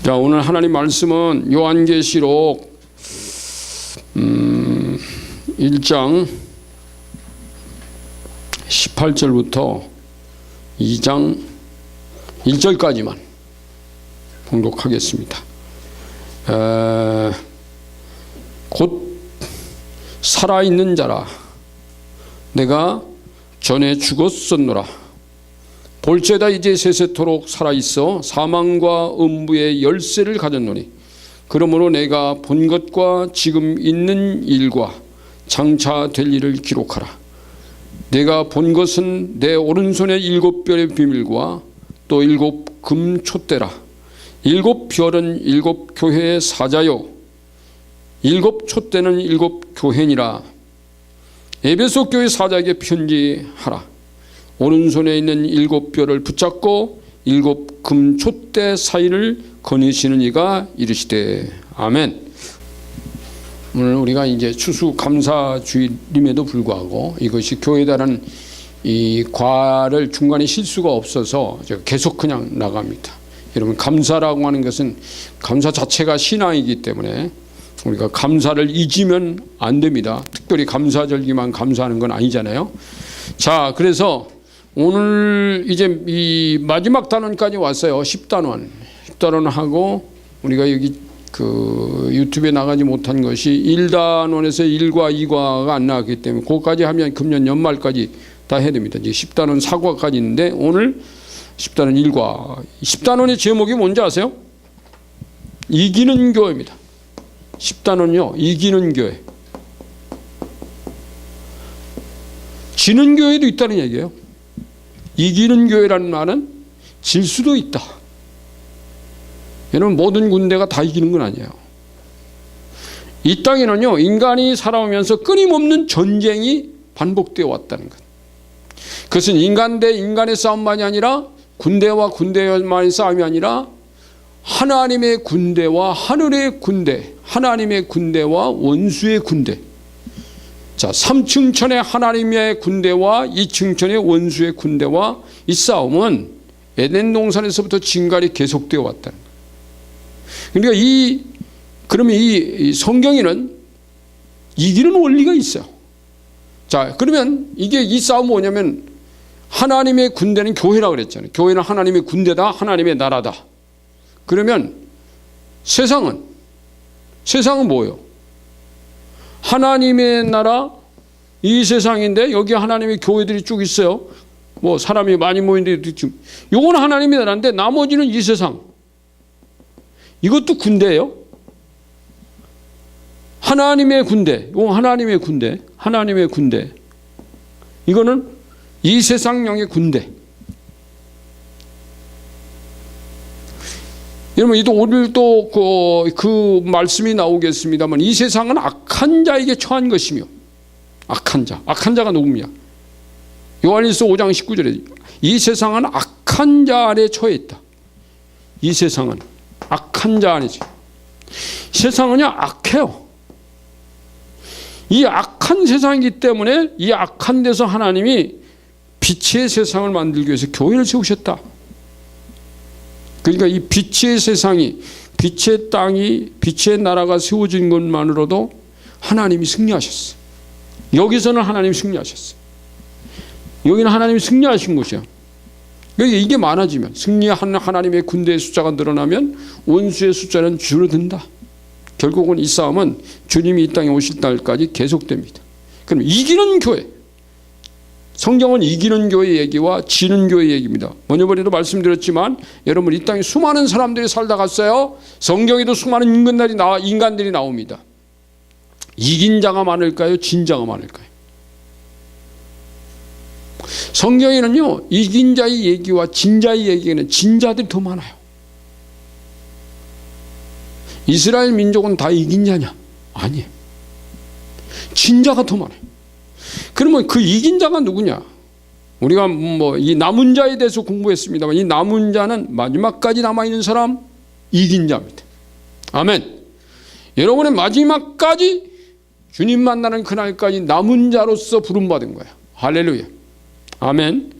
자, 오늘 하나님 말씀은 요한계시록 1장 18절부터 2장 1절까지만 봉독하겠습니다. 곧 살아있는 자라 내가 전에 죽었었노라. 볼지어다 이제 세세토록 살아있어 사망과 음부의 열쇠를 가졌노니 그러므로 내가 본 것과 지금 있는 일과 장차 될 일을 기록하라. 내가 본 것은 내 오른손의 7별의 비밀과 또 7 금 촛대라. 7 별은 7 교회의 사자요 7 촛대는 7 교회니라. 에베소 교회 사자에게 편지하라. 오른손에 있는 7 별을 붙잡고 7 금 촛대 사이를 거니시는 이가 이르시되 아멘. 오늘 우리가 이제 추수감사주일임에도 불구하고 이것이 교회다라는 이 과를 중간에 실수가 없어서 제가 계속 그냥 나갑니다. 여러분, 감사라고 하는 것은 감사 자체가 신앙이기 때문에 우리가 감사를 잊으면 안 됩니다. 특별히 감사절기만 감사하는 건 아니잖아요. 자, 그래서 오늘 이제 이 마지막 단원까지 왔어요. 10단원. 10단원하고 우리가 여기 그 유튜브에 나가지 못한 것이 1단원에서 1과 2과가 안 나왔기 때문에 그거까지 하면 금년 연말까지 다 해야 됩니다. 이제 10단원 4과까지 있는데 오늘 10단원 1과. 10단원의 제목이 뭔지 아세요? 이기는 교회입니다. 10단원요. 이기는 교회. 지는 교회도 있다는 얘기예요. 이기는 교회라는 말은 질 수도 있다. 여러분, 모든 군대가 다 이기는 건 아니에요. 이 땅에는요, 인간이 살아오면서 끊임없는 전쟁이 반복되어 왔다는 것. 그것은 인간 대 인간의 싸움만이 아니라 군대와 군대만의 싸움이 아니라 하나님의 군대와 하늘의 군대, 하나님의 군대와 원수의 군대. 자, 3층천의 하나님의 군대와 2층천의 원수의 군대와 이 싸움은 에덴 동산에서부터 지금까지 계속되어 왔다는 거예요. 그러니까 그러면 이 성경에는 이기는 원리가 있어요. 자, 그러면 이 싸움은 뭐냐면 하나님의 군대는 교회라고 그랬잖아요. 교회는 하나님의 군대다, 하나님의 나라다. 그러면 세상은 뭐예요? 하나님의 나라, 이 세상인데 여기 하나님의 교회들이 쭉 있어요. 뭐 사람이 많이 모이는데 요건 하나님의 나라인데 나머지는 이 세상. 이것도 군대예요. 하나님의 군대. 이건 하나님의 군대. 하나님의 군대. 이거는 이 세상령의 군대. 여러분, 오늘 또 그 말씀이 나오겠습니다만 이 세상은 악한 자에게 처한 것이며, 악한 자. 악한 자가 누굽니까? 요한일서 5장 19절에 이 세상은 악한 자 아래 처해 있다. 이 세상은 악한 자 아니지. 세상은요, 악해요. 이 악한 세상이기 때문에 이 악한 데서 하나님이 빛의 세상을 만들기 위해서 교회를 세우셨다. 그러니까 이 빛의 세상이, 빛의 땅이, 빛의 나라가 세워진 것만으로도 하나님이 승리하셨어. 여기서는 하나님이 승리하셨어. 여기는 하나님이 승리하신 곳이야. 이게 많아지면, 승리한 하나님의 군대의 숫자가 늘어나면 원수의 숫자는 줄어든다. 결국은 이 싸움은 주님이 이 땅에 오실 날까지 계속됩니다. 그럼 이기는 교회. 성경은 이기는 교회 얘기와 지는 교회 얘기입니다. 먼저번에도 말씀드렸지만 여러분, 이 땅에 수많은 사람들이 살다 갔어요. 성경에도 수많은 인간들이 나옵니다. 이긴 자가 많을까요? 진 자가 많을까요? 성경에는요, 이긴 자의 얘기와 진 자의 얘기에는 진 자들이 더 많아요. 이스라엘 민족은 다 이긴 자냐? 아니에요. 진 자가 더 많아요. 그러면 그 이긴 자가 누구냐? 우리가 이 남은 자에 대해서 공부했습니다만 이 남은 자는 마지막까지 남아있는 사람, 이긴 자입니다. 아멘. 여러분의 마지막까지 주님 만나는 그날까지 남은 자로서 부름받은 거예요. 할렐루야. 아멘.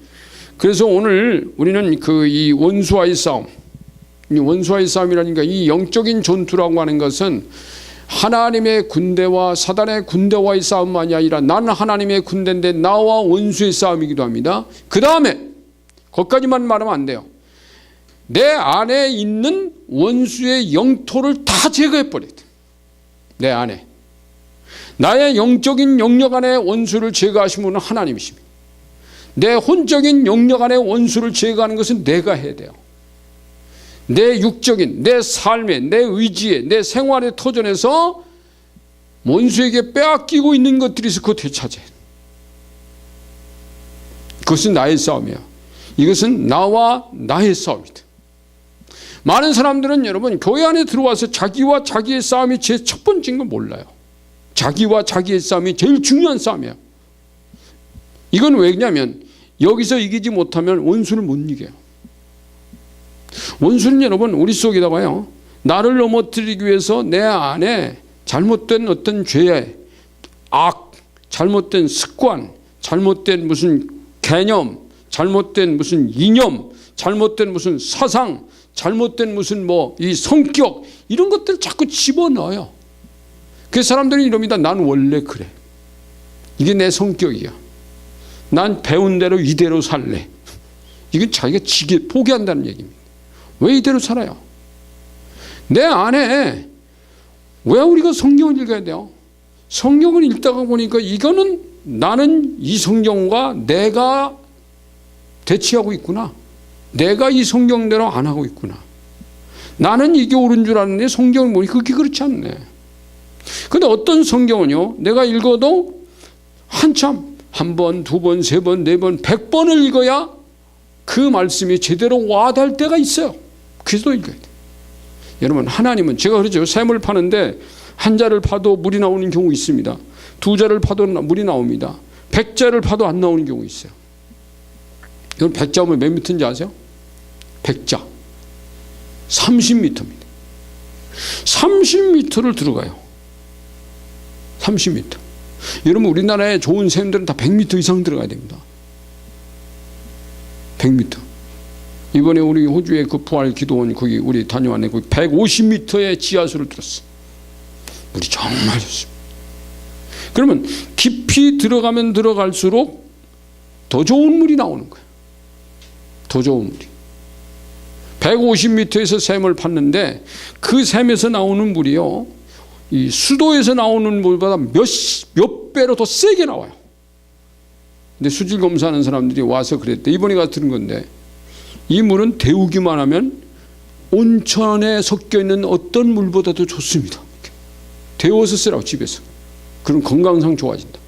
그래서 오늘 우리는 이 원수와의 싸움, 이 원수와의 싸움이라니까 이 영적인 전투라고 하는 것은 하나님의 군대와 사단의 군대와의 싸움만이 아니라 나는 하나님의 군대인데 나와 원수의 싸움이기도 합니다. 그 다음에 거기까지만 말하면 안 돼요. 내 안에 있는 원수의 영토를 다 제거해버려야 돼. 내 안에. 나의 영적인 영역 안에 원수를 제거하신 분은 하나님이십니다. 내 혼적인 영역 안에 원수를 제거하는 것은 내가 해야 돼요. 내 육적인, 내 삶에, 내 의지에, 내 생활의 터전에서 원수에게 빼앗기고 있는 것들이 있어 그거 되찾아야 돼. 그것은 나의 싸움이야. 이것은 나와 나의 싸움이다. 많은 사람들은 여러분 교회 안에 들어와서 자기와 자기의 싸움이 제일 첫 번째인 걸 몰라요. 자기와 자기의 싸움이 제일 중요한 싸움이에요. 이건 왜냐면 여기서 이기지 못하면 원수를 못 이겨요. 원수는 여러분 우리 속에다가요, 나를 넘어뜨리기 위해서 내 안에 잘못된 어떤 죄의 악, 잘못된 습관, 잘못된 무슨 개념, 잘못된 무슨 이념, 잘못된 무슨 사상, 잘못된 무슨 뭐 이 성격, 이런 것들을 자꾸 집어넣어요. 그 사람들이 이럽니다. 난 원래 그래. 이게 내 성격이야. 난 배운 대로 이대로 살래. 이건 자기가 포기한다는 얘기입니다. 왜 이대로 살아요? 내 안에 왜 우리가 성경을 읽어야 돼요? 성경을 읽다가 보니까 이거는 나는 이 성경과 내가 대치하고 있구나. 내가 이 성경대로 안 하고 있구나. 나는 이게 옳은 줄 아는데 성경을 보니 그게 그렇지 않네. 근데 어떤 성경은요, 내가 읽어도 한참 한 번, 두 번, 세 번, 네 번, 100번을 읽어야 그 말씀이 제대로 와닿을 때가 있어요. 그래서 읽어야 돼요. 여러분, 하나님은 제가 그러죠. 샘을 파는데 한 자를 파도 물이 나오는 경우 있습니다. 두 자를 파도 물이 나옵니다. 100자를 파도 안 나오는 경우 있어요. 여러분 100자면 몇 미터인지 아세요? 100자 30m입니다. 30m를 들어가요. 30m. 여러분 우리나라의 좋은 샘들은 다 100m 이상 들어가야 됩니다. 100m. 이번에 우리 호주의 그 부활 기도원 거기 우리 다녀왔는데 거기 150m의 지하수를 들었어. 물이 정말 좋습니다. 그러면 깊이 들어가면 들어갈수록 더 좋은 물이 나오는 거예요. 더 좋은 물이. 150m에서 샘을 팠는데 그 샘에서 나오는 물이요, 이 수도에서 나오는 물보다 몇 배로 더 세게 나와요. 근데 수질 검사하는 사람들이 와서 그랬대. 이번에 가서 들은 건데 이 물은 데우기만 하면 온천에 섞여 있는 어떤 물보다도 좋습니다. 데워서 쓰라고 집에서. 그럼 건강상 좋아진다.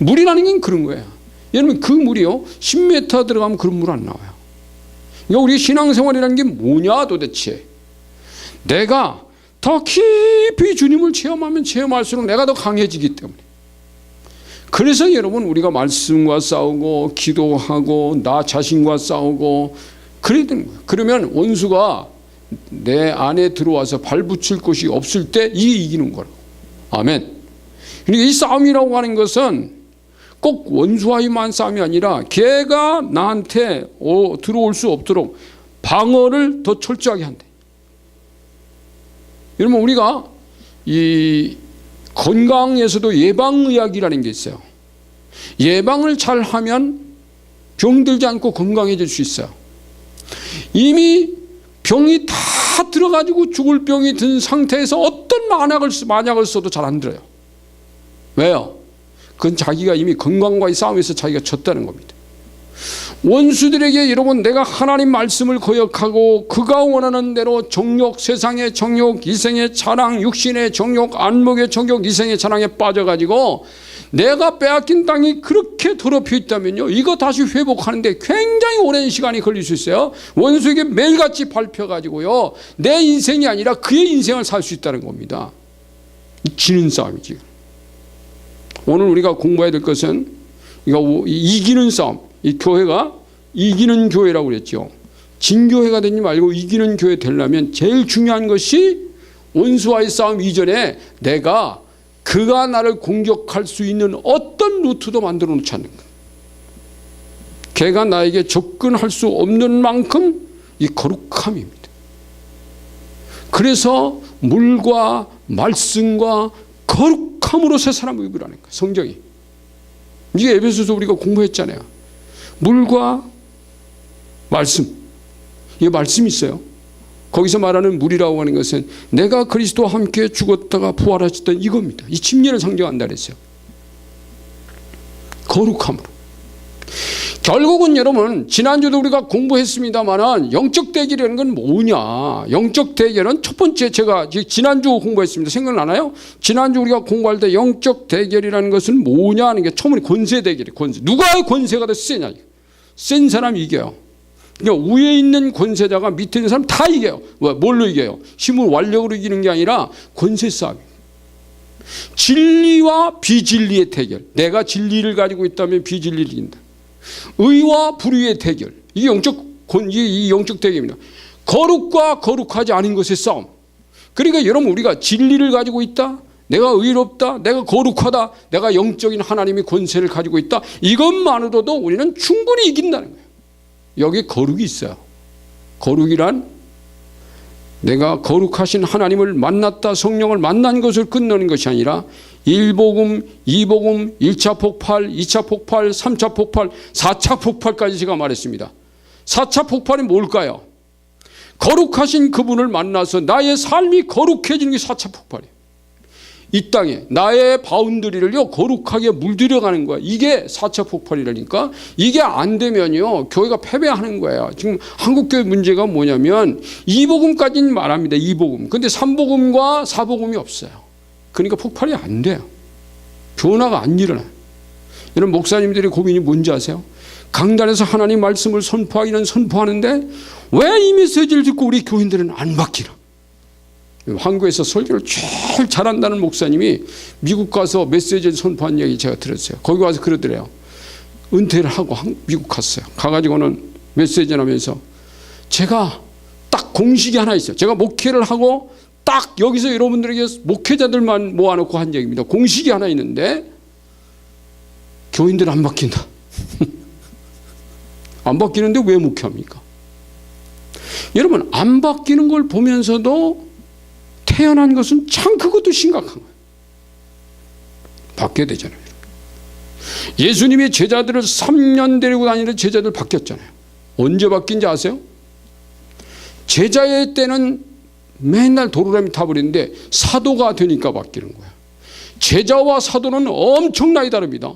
물이라는 건 그런 거야. 여러분 그 물이요 10m 들어가면 그런 물 안 나와요. 그러니까 우리 신앙생활이라는 게 뭐냐 도대체. 내가 더 깊이 주님을 체험하면 체험할수록 내가 더 강해지기 때문에. 그래서 여러분 우리가 말씀과 싸우고 기도하고 나 자신과 싸우고 그래야 되는 거예요. 그러면 원수가 내 안에 들어와서 발붙일 곳이 없을 때 이게 이기는 거라고. 아멘. 그러니까 이 싸움이라고 하는 것은 꼭 원수와의만 싸움이 아니라 걔가 나한테 들어올 수 없도록 방어를 더 철저하게 한대. 여러분 우리가 이 건강에서도 예방의학이라는 게 있어요. 예방을 잘하면 병들지 않고 건강해질 수 있어요. 이미 병이 다 들어가지고 죽을 병이 든 상태에서 어떤 만약을 써도 잘 안 들어요. 왜요? 그건 자기가 이미 건강과의 싸움에서 자기가 졌다는 겁니다. 원수들에게 여러분 내가 하나님 말씀을 거역하고 그가 원하는 대로 정욕, 세상의 정욕, 이생의 자랑, 육신의 정욕, 안목의 정욕, 이생의 자랑에 빠져가지고 내가 빼앗긴 땅이 그렇게 더럽혀 있다면요, 이거 다시 회복하는데 굉장히 오랜 시간이 걸릴 수 있어요. 원수에게 매일같이 밟혀가지고요 내 인생이 아니라 그의 인생을 살 수 있다는 겁니다. 지는 싸움이지. 오늘 우리가 공부해야 될 것은 이기는 싸움. 이 교회가 이기는 교회라고 그랬죠. 진교회가 되지 말고 이기는 교회 되려면 제일 중요한 것이 원수와의 싸움 이전에 내가 그가 나를 공격할 수 있는 어떤 루트도 만들어 놓지 않는 거예요. 걔가 나에게 접근할 수 없는 만큼 이 거룩함입니다. 그래서 물과 말씀과 거룩함으로 새 사람을 입으라는 거예요. 성경이. 이게 에베소서 우리가 공부했잖아요. 물과 말씀. 이게 말씀이 있어요. 거기서 말하는 물이라고 하는 것은 내가 그리스도와 함께 죽었다가 부활하셨던 이겁니다. 이 침례를 상징한다 그랬어요. 거룩함으로. 결국은 여러분, 지난주도 우리가 공부했습니다만 영적 대결이라는 건 뭐냐? 영적 대결은 첫 번째, 제가 지난주 공부했습니다. 생각나나요? 지난주 우리가 공부할 때 영적 대결이라는 것은 뭐냐 하는 게 처음에 권세 대결이에요. 권세. 누가 권세가 더 세냐? 센 사람이 이겨요. 그러니까 위에 있는 권세자가 밑에 있는 사람 다 이겨요. 뭘로 이겨요? 힘을 완력으로 이기는 게 아니라 권세 싸움이에요. 진리와 비진리의 대결. 내가 진리를 가지고 있다면 비진리를 이긴다. 의와 불의의 대결. 이게 이 영적 대결입니다. 거룩과 거룩하지 않은 것의 싸움. 그러니까 여러분, 우리가 진리를 가지고 있다, 내가 의롭다, 내가 거룩하다, 내가 영적인 하나님의 권세를 가지고 있다, 이것만으로도 우리는 충분히 이긴다는 거예요. 여기 거룩이 있어요. 거룩이란 내가 거룩하신 하나님을 만났다, 성령을 만난 것을 끝내는 것이 아니라 1복음, 2복음, 1차 폭발, 2차 폭발, 3차 폭발, 4차 폭발까지 제가 말했습니다. 4차 폭발이 뭘까요? 거룩하신 그분을 만나서 나의 삶이 거룩해지는 게 4차 폭발이에요. 이 땅에 나의 바운드리를요 거룩하게 물들여가는 거야. 이게 4차 폭발이라니까. 이게 안 되면요 교회가 패배하는 거예요. 지금 한국교회 문제가 뭐냐면 2복음까지는 말합니다. 2복음. 근데 3복음과 4복음이 없어요. 그러니까 폭발이 안 돼요. 변화가 안 일어나요. 이런 목사님들의 고민이 뭔지 아세요? 강단에서 하나님 말씀을 선포하기는 선포하는데 왜 이 메시지를 듣고 우리 교인들은 안 바뀌나? 한국에서 설교를 제일 잘한다는 목사님이 미국 가서 메시지를 선포한 얘기 제가 들었어요. 거기 와서 그러더래요. 은퇴를 하고 미국 갔어요. 가가지고는 메시지를 하면서 제가 딱 공식이 하나 있어요. 제가 목회를 하고 딱 여기서 여러분들에게 목회자들만 모아놓고 한 얘기입니다. 공식이 하나 있는데 교인들 안 바뀐다. 안 바뀌는데 왜 목회합니까? 여러분, 안 바뀌는 걸 보면서도 태어난 것은 참 그것도 심각한 거예요. 바뀌어야 되잖아요. 예수님의 제자들을 3년 데리고 다니는 제자들 바뀌었잖아요. 언제 바뀐지 아세요? 제자의 때는 맨날 도루라미 타버리는데 사도가 되니까 바뀌는 거예요. 제자와 사도는 엄청나게 다릅니다.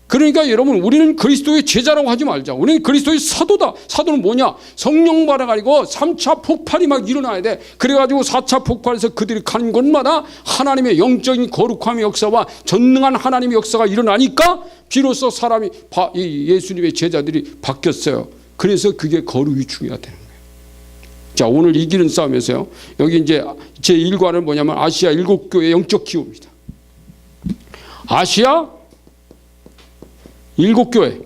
그러니까 여러분, 우리는 그리스도의 제자라고 하지 말자. 우리는 그리스도의 사도다. 사도는 뭐냐? 성령 받아가지고 3차 폭발이 막 일어나야 돼. 그래가지고 4차 폭발에서 그들이 가는 곳마다 하나님의 영적인 거룩함의 역사와 전능한 하나님의 역사가 일어나니까 비로소 사람이 예수님의 제자들이 바뀌었어요. 그래서 그게 거룩이 중요하다는 거예요. 자, 오늘 이기는 싸움에서요. 여기 이제 제 1관은 뭐냐면 아시아 7교회 영적 기호입니다. 아시아 7교회.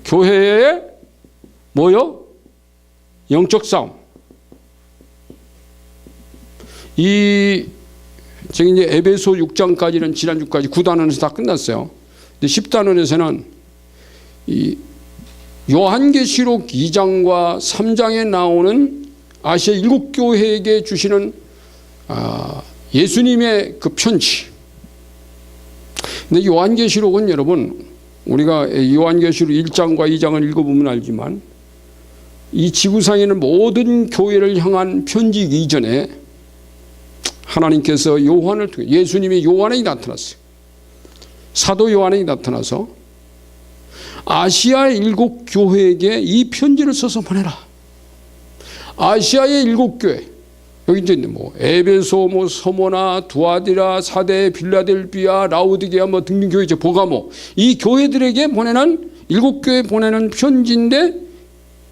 교회의 뭐요? 영적 싸움. 저기 이제 에베소 6장까지는 지난주까지 9단원에서 다 끝났어요. 근데 10단원에서는 이 요한계시록 2장과 3장에 나오는 아시아 7교회에게 주시는 예수님의 그 편지. 근데 요한계시록은 여러분, 우리가 요한계시록 1장과 2장을 읽어보면 알지만 이 지구상에는 모든 교회를 향한 편지이기 이전에 하나님께서 요한을 통해 예수님이 요한에 나타났어요. 사도 요한에 나타나서 아시아 7교회에게 이 편지를 써서 보내라. 아시아의 7교회, 여기 이제 뭐 에베소, 뭐 서모나, 두아디라, 사대, 빌라델비아, 라우디게아 뭐 등등 교회죠. 보가모. 이 교회들에게 보내는 7교회 보내는 편지인데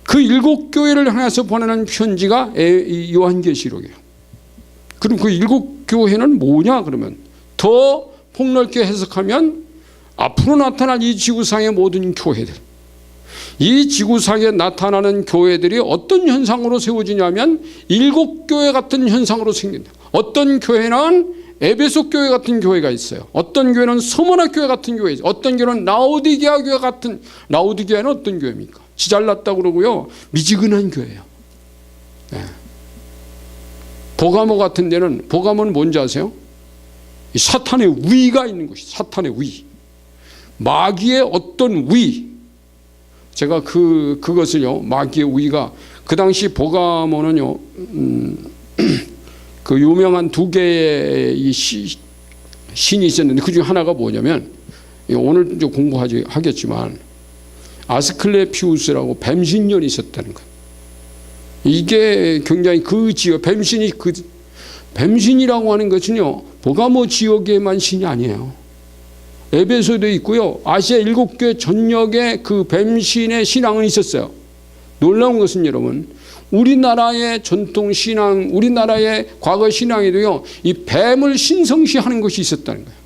그 7교회를 향해서 보내는 편지가 요한계시록이에요. 그럼 그 7교회는 뭐냐 그러면 더 폭넓게 해석하면 앞으로 나타날 이 지구상의 모든 교회들, 이 지구상에 나타나는 교회들이 어떤 현상으로 세워지냐면 7교회 같은 현상으로 생긴다. 어떤 교회는 에베소 교회 같은 교회가 있어요. 어떤 교회는 서머나 교회 같은 교회 있어요. 어떤 교회는 라우디게아 교회 같은. 라우디게아는 어떤 교회입니까? 지잘났다고 그러고요, 미지근한 교회예요. 네. 보가모 같은 데는, 보가모는 뭔지 아세요? 이 사탄의 위가 있는 곳이, 사탄의 위, 마귀의 어떤 위. 제가 그것을요, 마귀의 위가, 그 당시 보가모는요, 그 유명한 두 개의 이 신이 있었는데, 그 중에 하나가 뭐냐면, 오늘 이제 공부하겠지만 아스클레피우스라고 뱀신년이 있었다는 것. 이게 굉장히 그 지역, 뱀신이라고 하는 것은요, 보가모 지역에만 신이 아니에요. 에베소도 있고요, 아시아 7교회 전역에 그 뱀신의 신앙은 있었어요. 놀라운 것은 여러분, 우리나라의 전통 신앙, 우리나라의 과거 신앙에도요, 이 뱀을 신성시하는 것이 있었다는 거예요.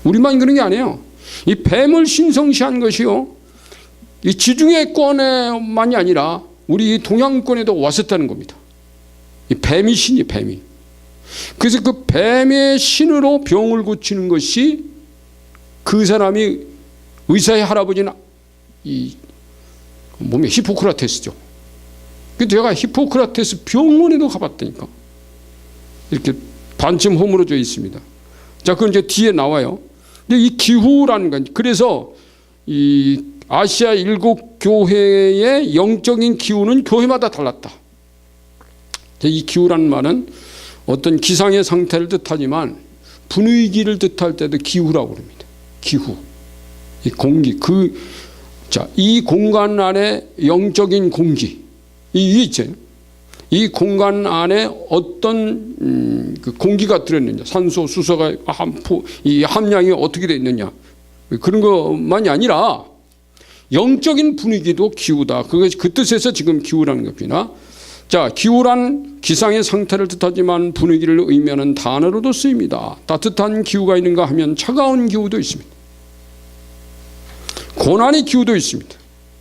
우리만 그런 게 아니에요. 이 뱀을 신성시한 것이요, 이 지중해권에만이 아니라 우리 동양권에도 왔었다는 겁니다. 이 뱀이 신이, 뱀이. 그래서 그 뱀의 신으로 병을 고치는 것이, 그 사람이 의사의 할아버지는 이 몸에 히포크라테스죠. 그래서 제가 히포크라테스 병원에도 가봤다니까. 이렇게 반쯤 허물어져 있습니다. 자, 그건 이제 뒤에 나와요. 근데 이 기후라는 건, 그래서 이 아시아 7교회의 영적인 기후는 교회마다 달랐다. 이 기후라는 말은 어떤 기상의 상태를 뜻하지만 분위기를 뜻할 때도 기후라고 합니다. 기후, 이 공기, 이 공간 안에 영적인 공기, 이게 있죠. 이 공간 안에 어떤 그 공기가 들어있느냐, 산소, 수소가 이 함량이 어떻게 되어 있느냐, 그런 것만이 아니라 영적인 분위기도 기후다. 그것이 그 뜻에서 지금 기후라는 겁니다. 자, 기후란 기상의 상태를 뜻하지만 분위기를 의미하는 단어로도 쓰입니다. 따뜻한 기후가 있는가 하면 차가운 기후도 있습니다. 고난의 기후도 있습니다.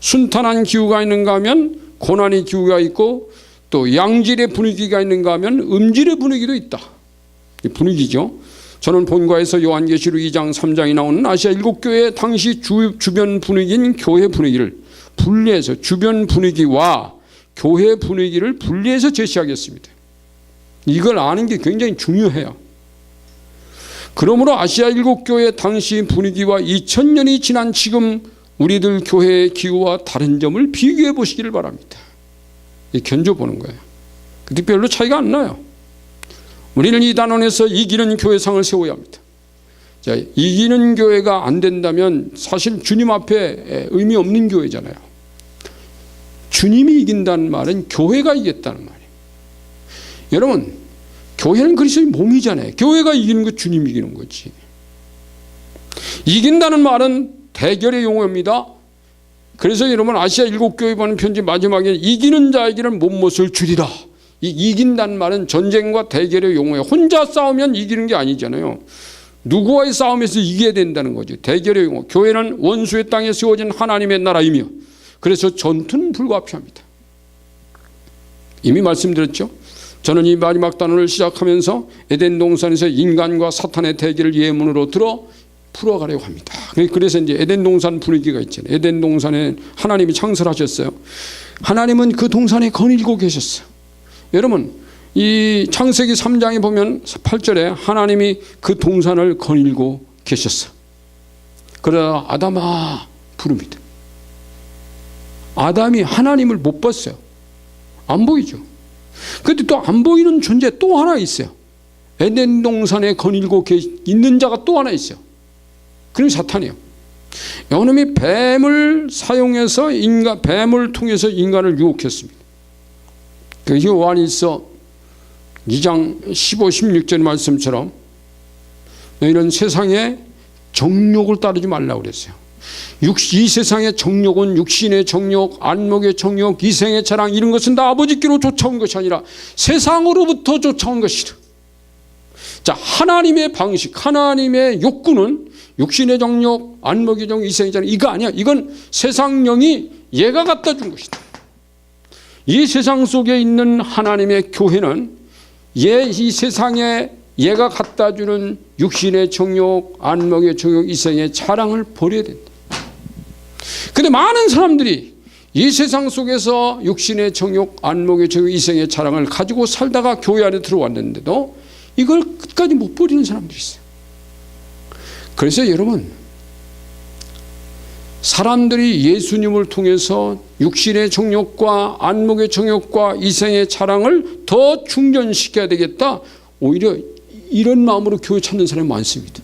순탄한 기후가 있는가 하면 고난의 기후가 있고, 또 양질의 분위기가 있는가 하면 음질의 분위기도 있다. 분위기죠. 저는 본과에서 요한계시록 2장 3장이 나오는 아시아 7교회 당시 주변 분위기인 교회 분위기를 분리해서, 주변 분위기와 교회 분위기를 분리해서 제시하겠습니다. 이걸 아는 게 굉장히 중요해요. 그러므로 아시아 7교회 당시 분위기와 2000년이 지난 지금 우리들 교회의 기후와 다른 점을 비교해 보시기를 바랍니다. 견줘보는 거예요. 근데 별로 차이가 안 나요. 우리는 이 단원에서 이기는 교회상을 세워야 합니다. 자, 이기는 교회가 안 된다면 사실 주님 앞에 의미 없는 교회잖아요. 주님이 이긴다는 말은 교회가 이겼다는 말이에요. 여러분, 교회는 그리스도의 몸이잖아요. 교회가 이기는 거 주님이 이기는 거지. 이긴다는 말은 대결의 용어입니다. 그래서 여러분, 아시아 7교회 보는 편지 마지막에 이기는 자에게는 못못을 주리라. 이긴다는 말은 전쟁과 대결의 용어예요. 혼자 싸우면 이기는 게 아니잖아요. 누구와의 싸움에서 이겨야 된다는 거죠. 대결의 용어. 교회는 원수의 땅에 세워진 하나님의 나라이며, 그래서 전투는 불가피합니다. 이미 말씀드렸죠. 저는 이 마지막 단원을 시작하면서 에덴 동산에서 인간과 사탄의 대결을 예문으로 들어 풀어가려고 합니다. 그래서 이제 에덴 동산 분위기가 있잖아요. 에덴 동산에 하나님이 창설하셨어요. 하나님은 그 동산에 거닐고 계셨어요. 여러분, 이 창세기 3장에 보면 8절에 하나님이 그 동산을 거닐고 계셨어요. 그러다 아담아 부릅니다. 아담이 하나님을 못 봤어요. 안 보이죠. 그런데 또 안 보이는 존재 또 하나 있어요. 에덴 동산에 거닐고 있는 자가 또 하나 있어요. 그런 사탄이에요. 이놈이 뱀을 사용해서 뱀을 통해서 인간을 유혹했습니다. 그 요한일서 2장 15, 16절 말씀처럼 너희는 세상의 정욕을 따르지 말라고 그랬어요. 이 세상의 정욕은 육신의 정욕, 안목의 정욕, 이생의 자랑, 이런 것은 다 아버지께로 쫓아온 것이 아니라 세상으로부터 쫓아온 것이다. 자, 하나님의 방식, 하나님의 욕구는 육신의 정욕, 안목의 정욕, 이생의 자랑, 이거 아니야. 이건 세상 영이 얘가 갖다 준 것이다. 이 세상 속에 있는 하나님의 교회는 이 세상에 얘가 갖다 주는 육신의 정욕, 안목의 정욕, 이생의 자랑을 버려야 된다. 근데 많은 사람들이 이 세상 속에서 육신의 정욕, 안목의 정욕, 이생의 자랑을 가지고 살다가 교회 안에 들어왔는데도 이걸 끝까지 못 버리는 사람들이 있어요. 그래서 여러분, 사람들이 예수님을 통해서 육신의 정욕과 안목의 정욕과 이생의 자랑을 더 충전시켜야 되겠다, 오히려 이런 마음으로 교회 찾는 사람이 많습니다.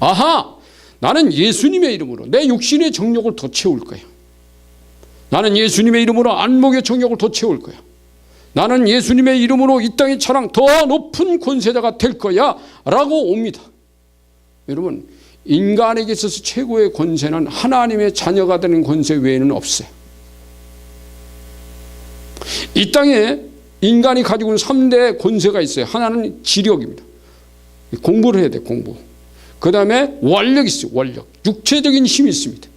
아하! 나는 예수님의 이름으로 내 육신의 정욕을 더 채울 거야. 나는 예수님의 이름으로 안목의 정욕을 더 채울 거야. 나는 예수님의 이름으로 이 땅의 자랑 더 높은 권세자가 될 거야 라고 옵니다. 여러분, 인간에게 있어서 최고의 권세는 하나님의 자녀가 되는 권세 외에는 없어요. 이 땅에 인간이 가지고 있는 3대 권세가 있어요. 하나는 지력입니다. 공부를 해야 돼, 공부. 그 다음에 원력이 있어요, 원력. 육체적인 힘이 있습니다.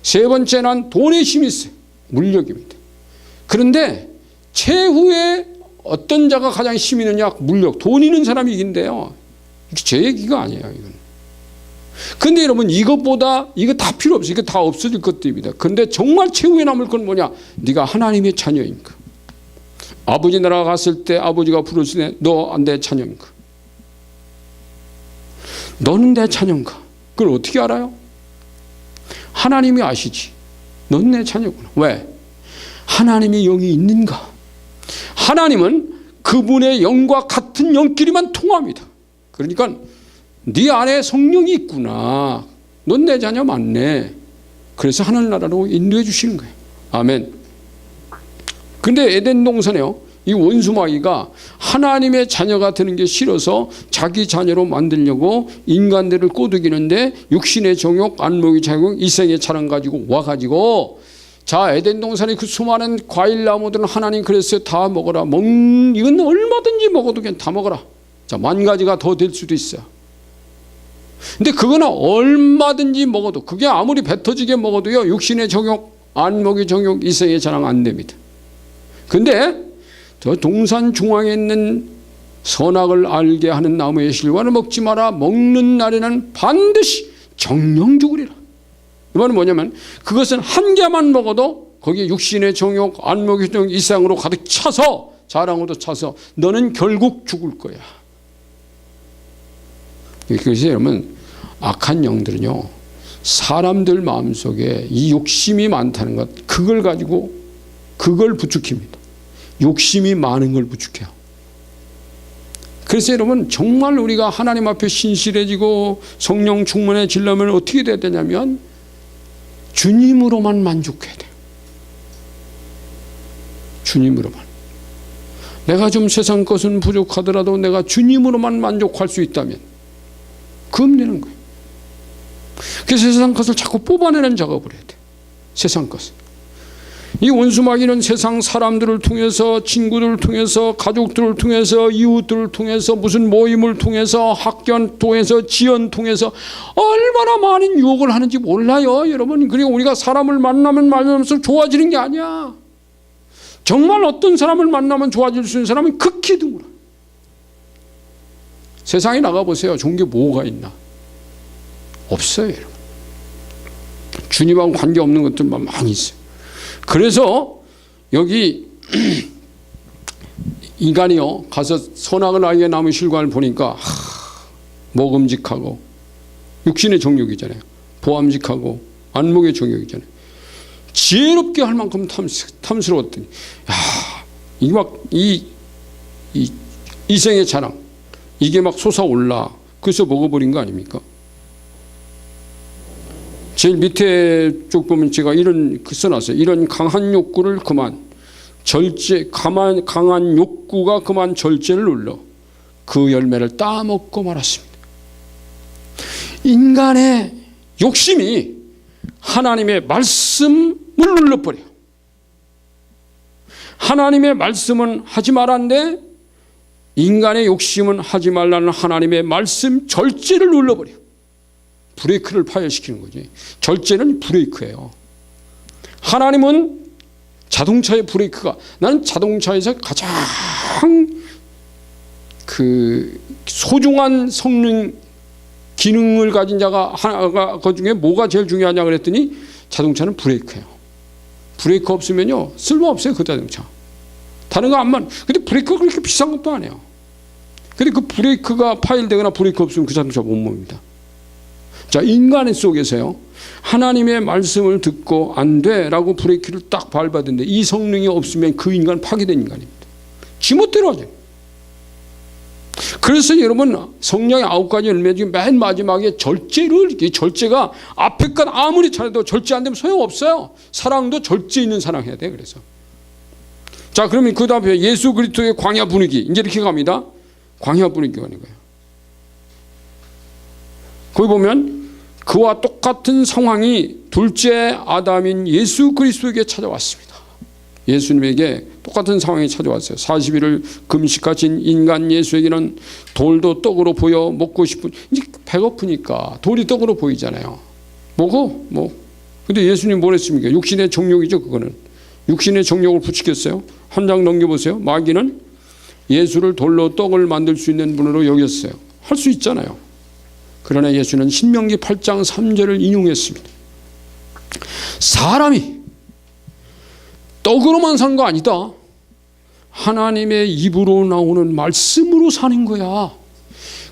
세 번째는 돈의 힘이 있어요, 물력입니다. 그런데 최후에 어떤 자가 가장 힘이 있느냐? 물력, 돈 있는 사람이 이긴대요. 제 얘기가 아니에요, 이건. 근데 여러분, 이것보다 이거 다 필요 없어요. 이거 다 없어질 것들입니다. 그런데 정말 최후에 남을 건 뭐냐? 네가 하나님의 자녀인가? 아버지 나라 갔을 때 아버지가 부르시네, 너 내 자녀인가? 너는 내 자녀인가? 그걸 어떻게 알아요? 하나님이 아시지. 넌 내 자녀구나. 왜? 하나님의 영이 있는가? 하나님은 그분의 영과 같은 영끼리만 통합니다. 그러니까 네 안에 성령이 있구나. 넌 내 자녀 맞네. 그래서 하늘나라로 인도해 주시는 거예요. 아멘. 근데 에덴 동산에요, 이 원수마귀가 하나님의 자녀가 되는 게 싫어서 자기 자녀로 만들려고 인간들을 꼬드기는데 육신의 정욕, 안목의 정욕, 이생의 자랑 가지고 와가지고, 자, 에덴 동산의 그 수많은 과일 나무들은 하나님 그랬어요. 다 먹어라. 이건 얼마든지 먹어도 그냥 다 먹어라. 자, 10,000가지가 더 될 수도 있어요. 근데 그거는 얼마든지 먹어도, 그게 아무리 배 터지게 먹어도요, 육신의 정욕, 안목의 정욕, 이생의 자랑 안 됩니다. 근데 저 동산 중앙에 있는 선악을 알게 하는 나무의 실과를 먹지 마라. 먹는 날에는 반드시 정령 죽으리라. 이 말은 뭐냐면, 그것은 한 개만 먹어도 거기에 육신의 정욕, 안목의 정욕, 이상으로 가득 차서, 자랑으로 차서 너는 결국 죽을 거야. 그래서 여러분, 악한 영들은요, 사람들 마음속에 이 욕심이 많다는 것, 그걸 가지고 그걸 부추깁니다. 욕심이 많은 걸 부추겨요. 그래서 여러분, 정말 우리가 하나님 앞에 신실해지고 성령 충만해지려면 어떻게 돼야 되냐면, 주님으로만 만족해야 돼요. 주님으로만. 내가 좀 세상 것은 부족하더라도 내가 주님으로만 만족할 수 있다면 그럼 되는 거예요. 그래서 세상 것을 자꾸 뽑아내는 작업을 해야 돼요. 세상 것을. 이 원수마귀는 세상 사람들을 통해서, 친구들을 통해서, 가족들을 통해서, 이웃들을 통해서, 무슨 모임을 통해서, 학견 통해서, 지연 통해서 얼마나 많은 유혹을 하는지 몰라요, 여러분. 그리고 우리가 사람을 만나면서 좋아지는 게 아니야. 정말 어떤 사람을 만나면 좋아질 수 있는 사람은 극히 드물어. 세상에 나가보세요. 좋은 게 뭐가 있나? 없어요, 여러분. 주님하고 관계없는 것들만 많이 있어요. 그래서 여기 인간이요, 가서 선악을 알게 남은 실과를 보니까 먹음직하고, 육신의 정욕이잖아요. 보암직하고, 안목의 정욕이잖아요. 지혜롭게 할 만큼 탐스러웠더니, 이생의 자랑, 이게 막 솟아올라. 그래서 먹어버린 거 아닙니까? 제일 밑에 쪽 보면 제가 이런 써놨어요. 이런 강한 욕구를 그만, 강한 욕구가 그만 절제를 눌러 그 열매를 따먹고 말았습니다. 인간의 욕심이 하나님의 말씀을 눌러버려요. 하나님의 말씀은 하지 말았는데 인간의 욕심은 하지 말라는 하나님의 말씀 절제를 눌러버려요. 브레이크를 파열시키는 거지. 절제는 브레이크예요. 하나님은 자동차의 브레이크가, 나는 자동차에서 가장 그 소중한 성능 기능을 가진 자가 하나가 그 중에 뭐가 제일 중요하냐 그랬더니 자동차는 브레이크예요. 브레이크 없으면요 쓸모없어요 그 자동차. 다른 거 안만. 근데 브레이크가 그렇게 비싼 것도 아니에요. 근데 그 브레이크가 파일되거나 브레이크 없으면 그 자동차 못 mov니다. 자, 인간 속에서요 하나님의 말씀을 듣고 안 돼라고 브레이크를 딱 밟았는데 이 성령이 없으면 그 인간 파괴된 인간입니다. 지멋대로 하죠. 그래서 여러분 성령의 9가지 열매 중에 맨 마지막에 절제를, 이 절제가 앞에 건 아무리 잘해도 절제 안 되면 소용없어요. 사랑도 절제 있는 사랑해야 돼. 그래서 자, 그러면 그 다음에 예수 그리스도의 광야 분위기 이제 이렇게 갑니다. 광야 분위기가 가는 거예요. 거기 보면 그와 똑같은 상황이 둘째 아담인 예수 그리스도에게 찾아왔습니다. 예수님에게 똑같은 상황이 찾아왔어요. 40일을 금식하신 인간 예수에게는 돌도 떡으로 보여 먹고 싶은, 이제 배고프니까 돌이 떡으로 보이잖아요. 먹어? 뭐. 근데 예수님 뭘 했습니까? 육신의 정욕이죠, 그거는. 육신의 정욕을 부추겼어요. 한 장 넘겨보세요. 마귀는 예수를 돌로 떡을 만들 수 있는 분으로 여겼어요. 할 수 있잖아요. 그러나 예수는 신명기 8장 3절을 인용했습니다. 사람이 떡으로만 산 거 아니다. 하나님의 입으로 나오는 말씀으로 사는 거야.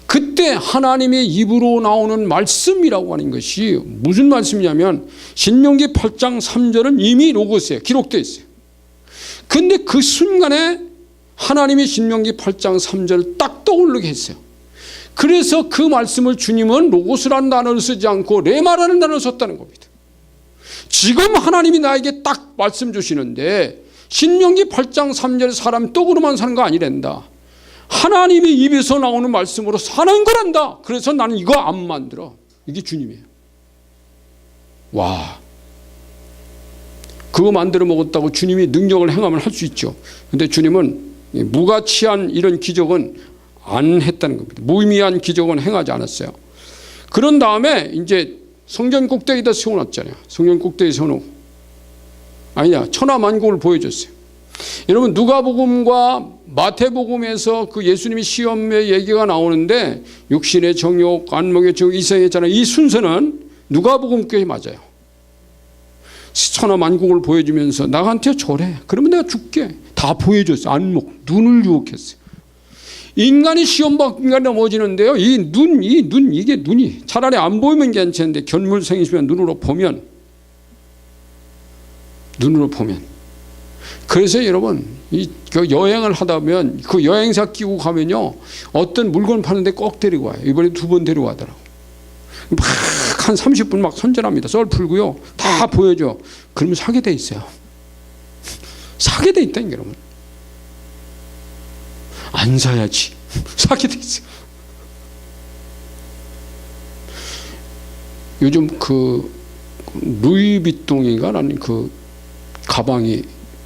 그때 하나님의 입으로 나오는 말씀이라고 하는 것이 무슨 말씀이냐면 신명기 8장 3절은 이미 로고스에 기록되어 있어요. 근데 그 순간에 하나님이 신명기 8장 3절을 딱 떠오르게 했어요. 그래서 그 말씀을 주님은 로고스라는 단어를 쓰지 않고 레마라는 단어를 썼다는 겁니다. 지금 하나님이 나에게 딱 말씀 주시는데 신명기 8장 3절 사람 떡으로만 사는 거 아니란다. 하나님의 입에서 나오는 말씀으로 사는 거란다. 그래서 나는 이거 안 만들어. 이게 주님이에요. 와, 그거 만들어 먹었다고 주님이 능력을 행하면 할 수 있죠. 근데 주님은 무가치한 이런 기적은 안 했다는 겁니다. 무의미한 기적은 행하지 않았어요. 그런 다음에 이제 성전 꼭대기에다 세워놨잖아요. 성전 꼭대기에 세워놓고 아니야, 천하만국을 보여줬어요. 여러분 누가복음과 마태복음에서 그 예수님이 시험의 얘기가 나오는데 육신의 정욕, 안목의 정욕, 이성의 잖아요. 이 순서는 누가복음 꽤 맞아요. 천하만국을 보여주면서 나한테 절해. 그러면 내가 줄게. 다 보여줬어요. 안목, 눈을 유혹했어요. 인간이 시험받고 인간이 넘어지는데요. 이 눈, 이게 눈이 차라리 안 보이면 괜찮은데 견물생이시면 눈으로 보면. 그래서 여러분 그 여행을 하다 보면 그 여행사 끼고 가면요. 어떤 물건 파는데 꼭 데리고 와요. 이번에 2번 데리고 가더라고. 막 한 30분 막 선전합니다. 썰 풀고요. 다 보여줘. 그러면 사게 돼 있어요. 사게 돼 있다니까 여러분. 안 사야지. 사게 돼 있어요. 요즘 그 루이비통인가라는 그 가방이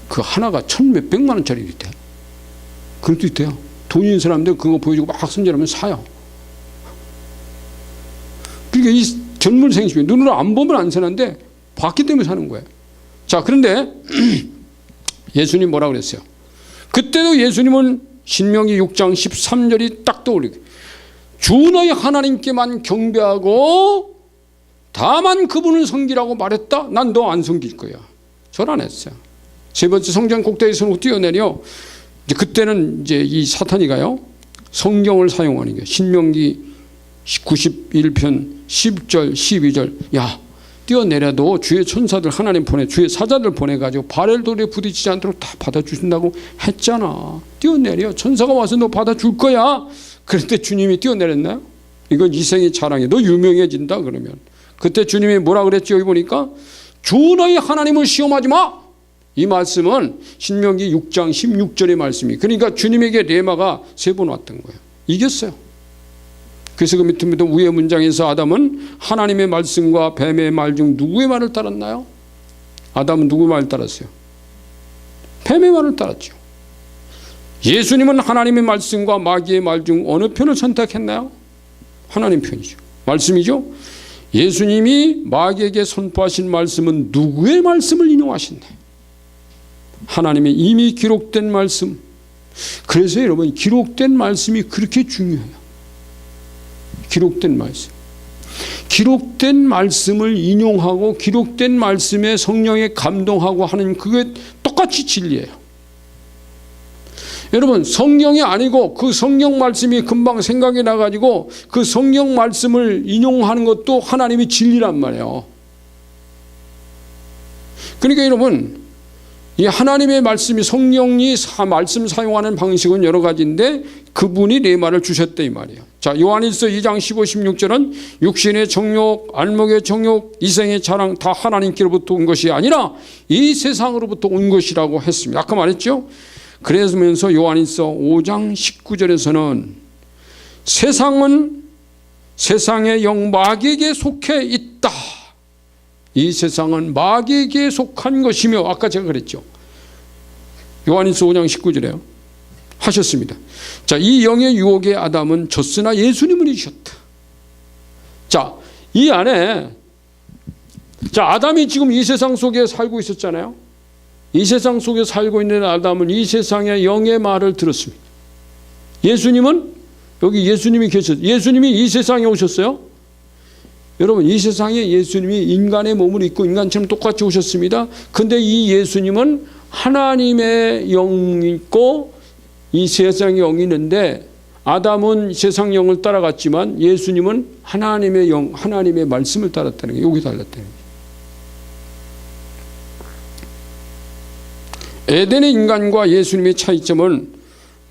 그 하나가 1,몇백만 원짜리도 있대요. 그것도 있대요. 돈 있는 사람들 그거 보여주고 막 선전하면 사요. 그러니까 이 전물생심이 눈으로 안 보면 안 사는데 봤기 때문에 사는 거예요. 자, 그런데 예수님 뭐라고 그랬어요? 그때도 예수님은 신명기 6장 13절이 딱 떠오르게 주 너희 하나님께만 경배하고 다만 그분을 섬기라고 말했다. 난 너 안 섬길 거야. 절 안 했어요. 세 번째 성전 꼭대기에서 뛰어내려 이제 그때는 이제 이 사탄이가요 성경을 사용하는 거예요. 신명기 91편 10절 12절 야 뛰어내려도 주의 천사들 하나님 보내 주의 사자들 보내가지고 발을 돌에 부딪히지 않도록 다 받아주신다고 했잖아. 뛰어내려 천사가 와서 너 받아줄 거야. 그런데 주님이 뛰어내렸나요? 이건 이생의 자랑이야. 너 유명해진다 그러면. 그때 주님이 뭐라 그랬죠? 여기 보니까 주 너희 하나님을 시험하지 마. 이 말씀은 신명기 6장 16절의 말씀이. 그러니까 주님에게 레마가 3번 왔던 거예요. 이겼어요. 그래서 그 밑에 위의 문장에서 아담은 하나님의 말씀과 뱀의 말 중 누구의 말을 따랐나요? 아담은 누구의 말을 따랐어요? 뱀의 말을 따랐죠. 예수님은 하나님의 말씀과 마귀의 말 중 어느 편을 선택했나요? 하나님 편이죠. 말씀이죠. 예수님이 마귀에게 선포하신 말씀은 누구의 말씀을 인용하신대? 하나님의 이미 기록된 말씀. 그래서 여러분 기록된 말씀이 그렇게 중요해요. 기록된 말씀. 기록된 말씀을 인용하고 기록된 말씀에 성령에 감동하고 하는 그게 똑같이 진리예요. 여러분, 성경이 아니고 그 성경 말씀이 금방 생각이 나가지고 그 성경 말씀을 인용하는 것도 하나님의 진리란 말이에요. 그러니까 여러분, 이 하나님의 말씀이 성령이 말씀 사용하는 방식은 여러 가지인데 그분이 레마를 주셨다 이 말이에요. 자, 요한일서 2장 15, 16절은 육신의 정욕, 안목의 정욕, 이생의 자랑 다 하나님께로부터 온 것이 아니라 이 세상으로부터 온 것이라고 했습니다. 아까 말했죠? 그러면서 요한일서 5장 19절에서는 세상은 세상의 영 마귀에게 속해 있다. 이 세상은 마귀에게 속한 것이며, 아까 제가 그랬죠. 요한일서 5장 19절에요. 하셨습니다. 자, 이 영의 유혹의 아담은 졌으나 예수님을 이기셨다. 자, 이 안에, 자, 아담이 지금 이 세상 속에 살고 있었잖아요. 이 세상 속에 살고 있는 아담은 이 세상의 영의 말을 들었습니다. 예수님은, 여기 예수님이 계셨어요. 예수님이 이 세상에 오셨어요. 여러분, 이 세상에 예수님이 인간의 몸을 입고 인간처럼 똑같이 오셨습니다. 근데 이 예수님은 하나님의 영이 있고 이 세상의 영이 있는데, 아담은 세상 영을 따라갔지만 예수님은 하나님의 영, 하나님의 말씀을 따랐다는 게 여기 달랐다는 거예요. 에덴의 인간과 예수님의 차이점은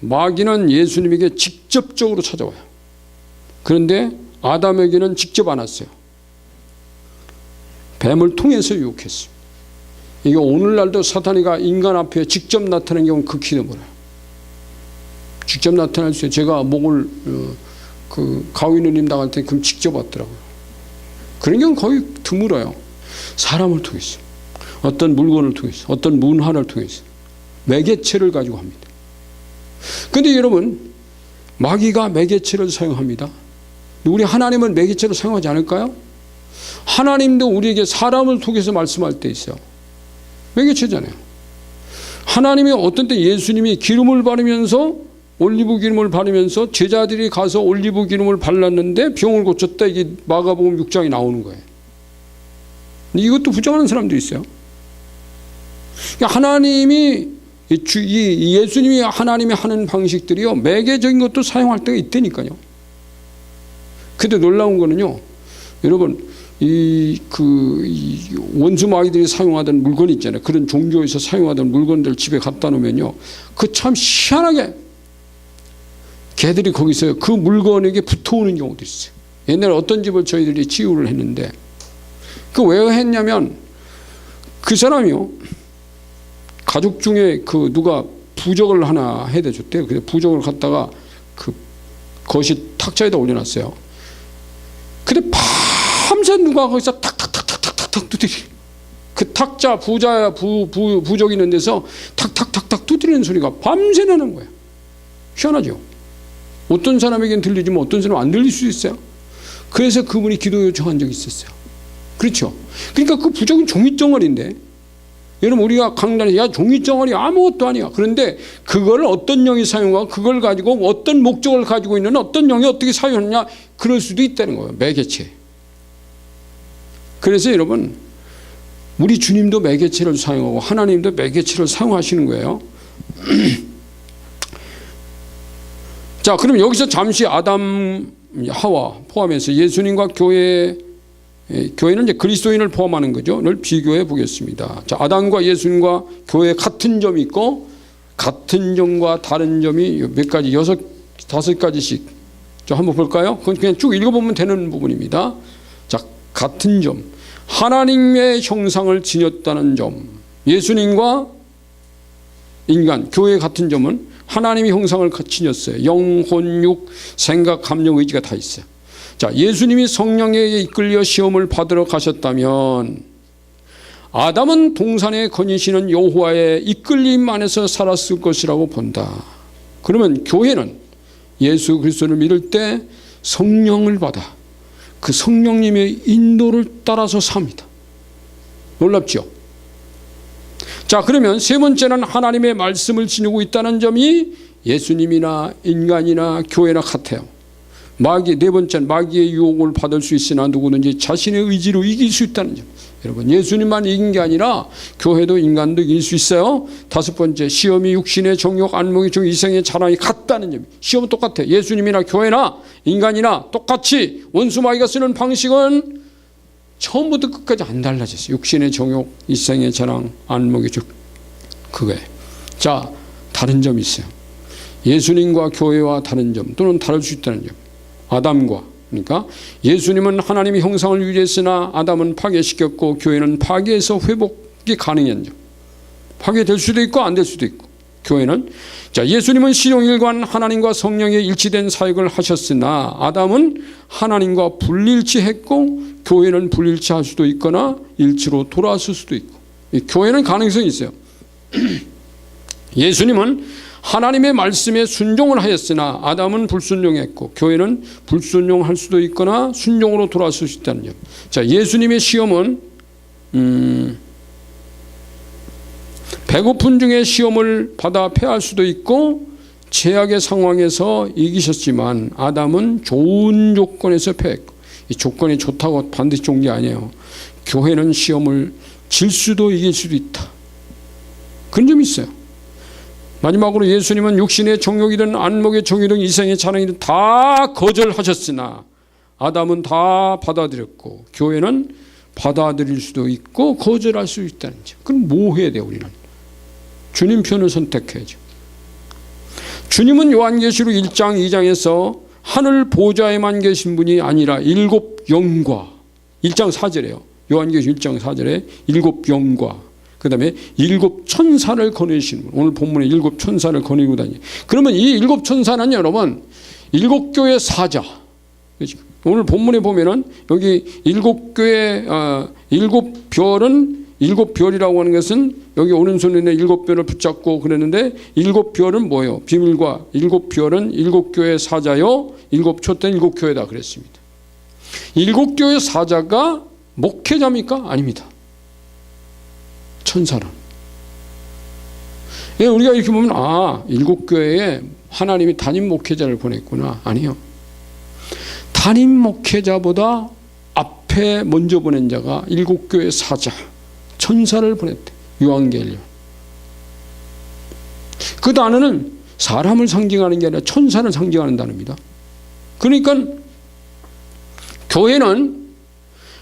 마귀는 예수님에게 직접적으로 찾아와요. 그런데 아담에게는 직접 안 왔어요. 뱀을 통해서 유혹했어요. 이게 오늘날도 사탄이가 인간 앞에 직접 나타나는 경우는 극히 드물어요. 직접 나타날 수 있어요. 제가 목을 가위누님 당할 때 그럼 직접 왔더라고요. 그런 경우는 거의 드물어요. 사람을 통해서, 어떤 물건을 통해서, 어떤 문화를 통해서 매개체를 가지고 합니다. 그런데 여러분, 마귀가 매개체를 사용합니다. 우리 하나님은 매개체를 사용하지 않을까요? 하나님도 우리에게 사람을 통해서 말씀할 때 있어요. 매개체잖아요. 하나님이 어떤 때 예수님이 기름을 바르면서, 올리브 기름을 바르면서 제자들이 가서 올리브 기름을 발랐는데 병을 고쳤다. 이게 마가복음 6장에 나오는 거예요. 근데 이것도 부정하는 사람도 있어요. 하나님이, 예수님이 하나님이 하는 방식들이요, 매개적인 것도 사용할 때가 있다니까요. 근데 놀라운 거는요, 여러분, 이 원수 마귀들이 사용하던 물건 있잖아요. 그런 종교에서 사용하던 물건들 집에 갖다 놓으면요, 그 참 희한하게 개들이 거기서 그 물건에게 붙어오는 경우도 있어요. 옛날에 어떤 집을 저희들이 치유를 했는데, 그 왜 했냐면, 그 사람이요, 가족 중에 누가 부적을 하나 해다 줬대요. 그래서 부적을 갖다가 거실 탁자에다 올려놨어요. 근데 밤새 누가 거기서 탁탁탁탁탁탁 두드리, 그 탁자 부적 있는 데서 탁탁탁탁 두드리는 소리가 밤새 나는 거예요. 희한하죠. 어떤 사람에겐 들리지만 어떤 사람은 안 들릴 수 있어요. 그래서 그분이 기도 요청한 적이 있었어요. 그렇죠. 그러니까 그 부적은 종이덩어리인데, 여러분, 우리가 강단에서 야, 종이덩어리 아무것도 아니야. 그런데 그걸 어떤 영이 사용하고 그걸 가지고 어떤 목적을 가지고 있는 어떤 영이 어떻게 사용하느냐, 그럴 수도 있다는 거예요. 매개체. 그래서 여러분, 우리 주님도 매개체를 사용하고 하나님도 매개체를 사용하시는 거예요. 자, 그럼 여기서 잠시 아담, 하와 포함해서 예수님과 교회는 이제 그리스도인을 포함하는 거죠. 를 비교해 보겠습니다. 자, 아담과 예수님과 교회 같은 점이 있고, 같은 점과 다른 점이 몇 가지, 5가지씩. 자, 한번 볼까요? 그건 그냥 쭉 읽어보면 되는 부분입니다. 자, 같은 점. 하나님의 형상을 지녔다는 점. 예수님과 인간, 교회 같은 점은 하나님의 형상을 지녔어요. 영, 혼, 육, 생각, 감정, 의지가 다 있어요. 자, 예수님이 성령에 이끌려 시험을 받으러 가셨다면 아담은 동산에 거니시는 여호와의 이끌림 안에서 살았을 것이라고 본다. 그러면 교회는 예수 그리스도를 믿을 때 성령을 받아 그 성령님의 인도를 따라서 삽니다. 놀랍죠? 자, 그러면 세 번째는 하나님의 말씀을 지니고 있다는 점이 예수님이나 인간이나 교회나 같아요. 네 번째 마귀의 유혹을 받을 수 있으나 누구든지 자신의 의지로 이길 수 있다는 점. 여러분, 예수님만 이긴 게 아니라 교회도 인간도 이길 수 있어요. 다섯 번째, 시험이 육신의 정욕, 안목의 정, 이생의 자랑이 같다는 점. 시험은 똑같아. 예수님이나 교회나 인간이나 똑같이 원수 마귀가 쓰는 방식은 처음부터 끝까지 안 달라졌어요. 육신의 정욕, 이생의 자랑, 안목의 정, 그거예요. 자, 다른 점이 있어요. 예수님과 교회와 다른 점 또는 다를 수 있다는 점. 아담과, 그러니까 예수님은 하나님의 형상을 유지했으나 아담은 파괴시켰고 교회는 파괴해서 회복이 가능한 점. 파괴될 수도 있고 안 될 수도 있고. 교회는, 자, 예수님은 시종일관 하나님과 성령의 일치된 사역을 하셨으나 아담은 하나님과 불일치했고 교회는 불일치할 수도 있거나 일치로 돌아왔을 수도 있고. 교회는 가능성이 있어요. 예수님은 하나님의 말씀에 순종을 하였으나 아담은 불순종했고 교회는 불순종할 수도 있거나 순종으로 돌아설 수 있다는 점. 자, 예수님의 시험은 배고픈 중에 시험을 받아 패할 수도 있고 최악의 상황에서 이기셨지만 아담은 좋은 조건에서 패했고, 이 조건이 좋다고 반드시 좋은 게 아니에요. 교회는 시험을 질 수도 이길 수도 있다. 그런 점이 있어요. 마지막으로 예수님은 육신의 정욕이든 안목의 정욕이든 이생의 자랑이든 다 거절하셨으나 아담은 다 받아들였고 교회는 받아들일 수도 있고 거절할 수 있다는 점. 그럼 뭐 해야 돼요? 우리는 주님 편을 선택해야죠. 주님은 요한계시록 1장 2장에서 하늘 보좌에만 계신 분이 아니라 일곱 영과, 1장 4절에요. 요한계시록 1장 4절에 일곱 영과 그 다음에 일곱 천사를 거느리시는 분. 오늘 본문에 일곱 천사를 거느리고 다니요. 그러면 이 일곱 천사는 여러분 일곱 교회 사자. 오늘 본문에 보면은 여기 일곱 교회 일곱 별은, 일곱 별이라고 하는 것은 여기 오른손에 있는 일곱 별을 붙잡고 그랬는데 일곱 별은 뭐예요? 비밀과 일곱 별은 일곱 교회 사자요 일곱 촛대 일곱 교회다 그랬습니다. 일곱 교회 사자가 목회자입니까? 아닙니다. 천사는. 예, 우리가 이렇게 보면 일곱 교회에 하나님이 담임 목회자를 보냈구나. 아니요. 담임 목회자보다 앞에 먼저 보낸 자가 일곱 교회 사자, 천사를 보냈대. 요한계시록. 그 단어는 사람을 상징하는 게 아니라 천사를 상징하는 단어입니다. 그러니까 교회는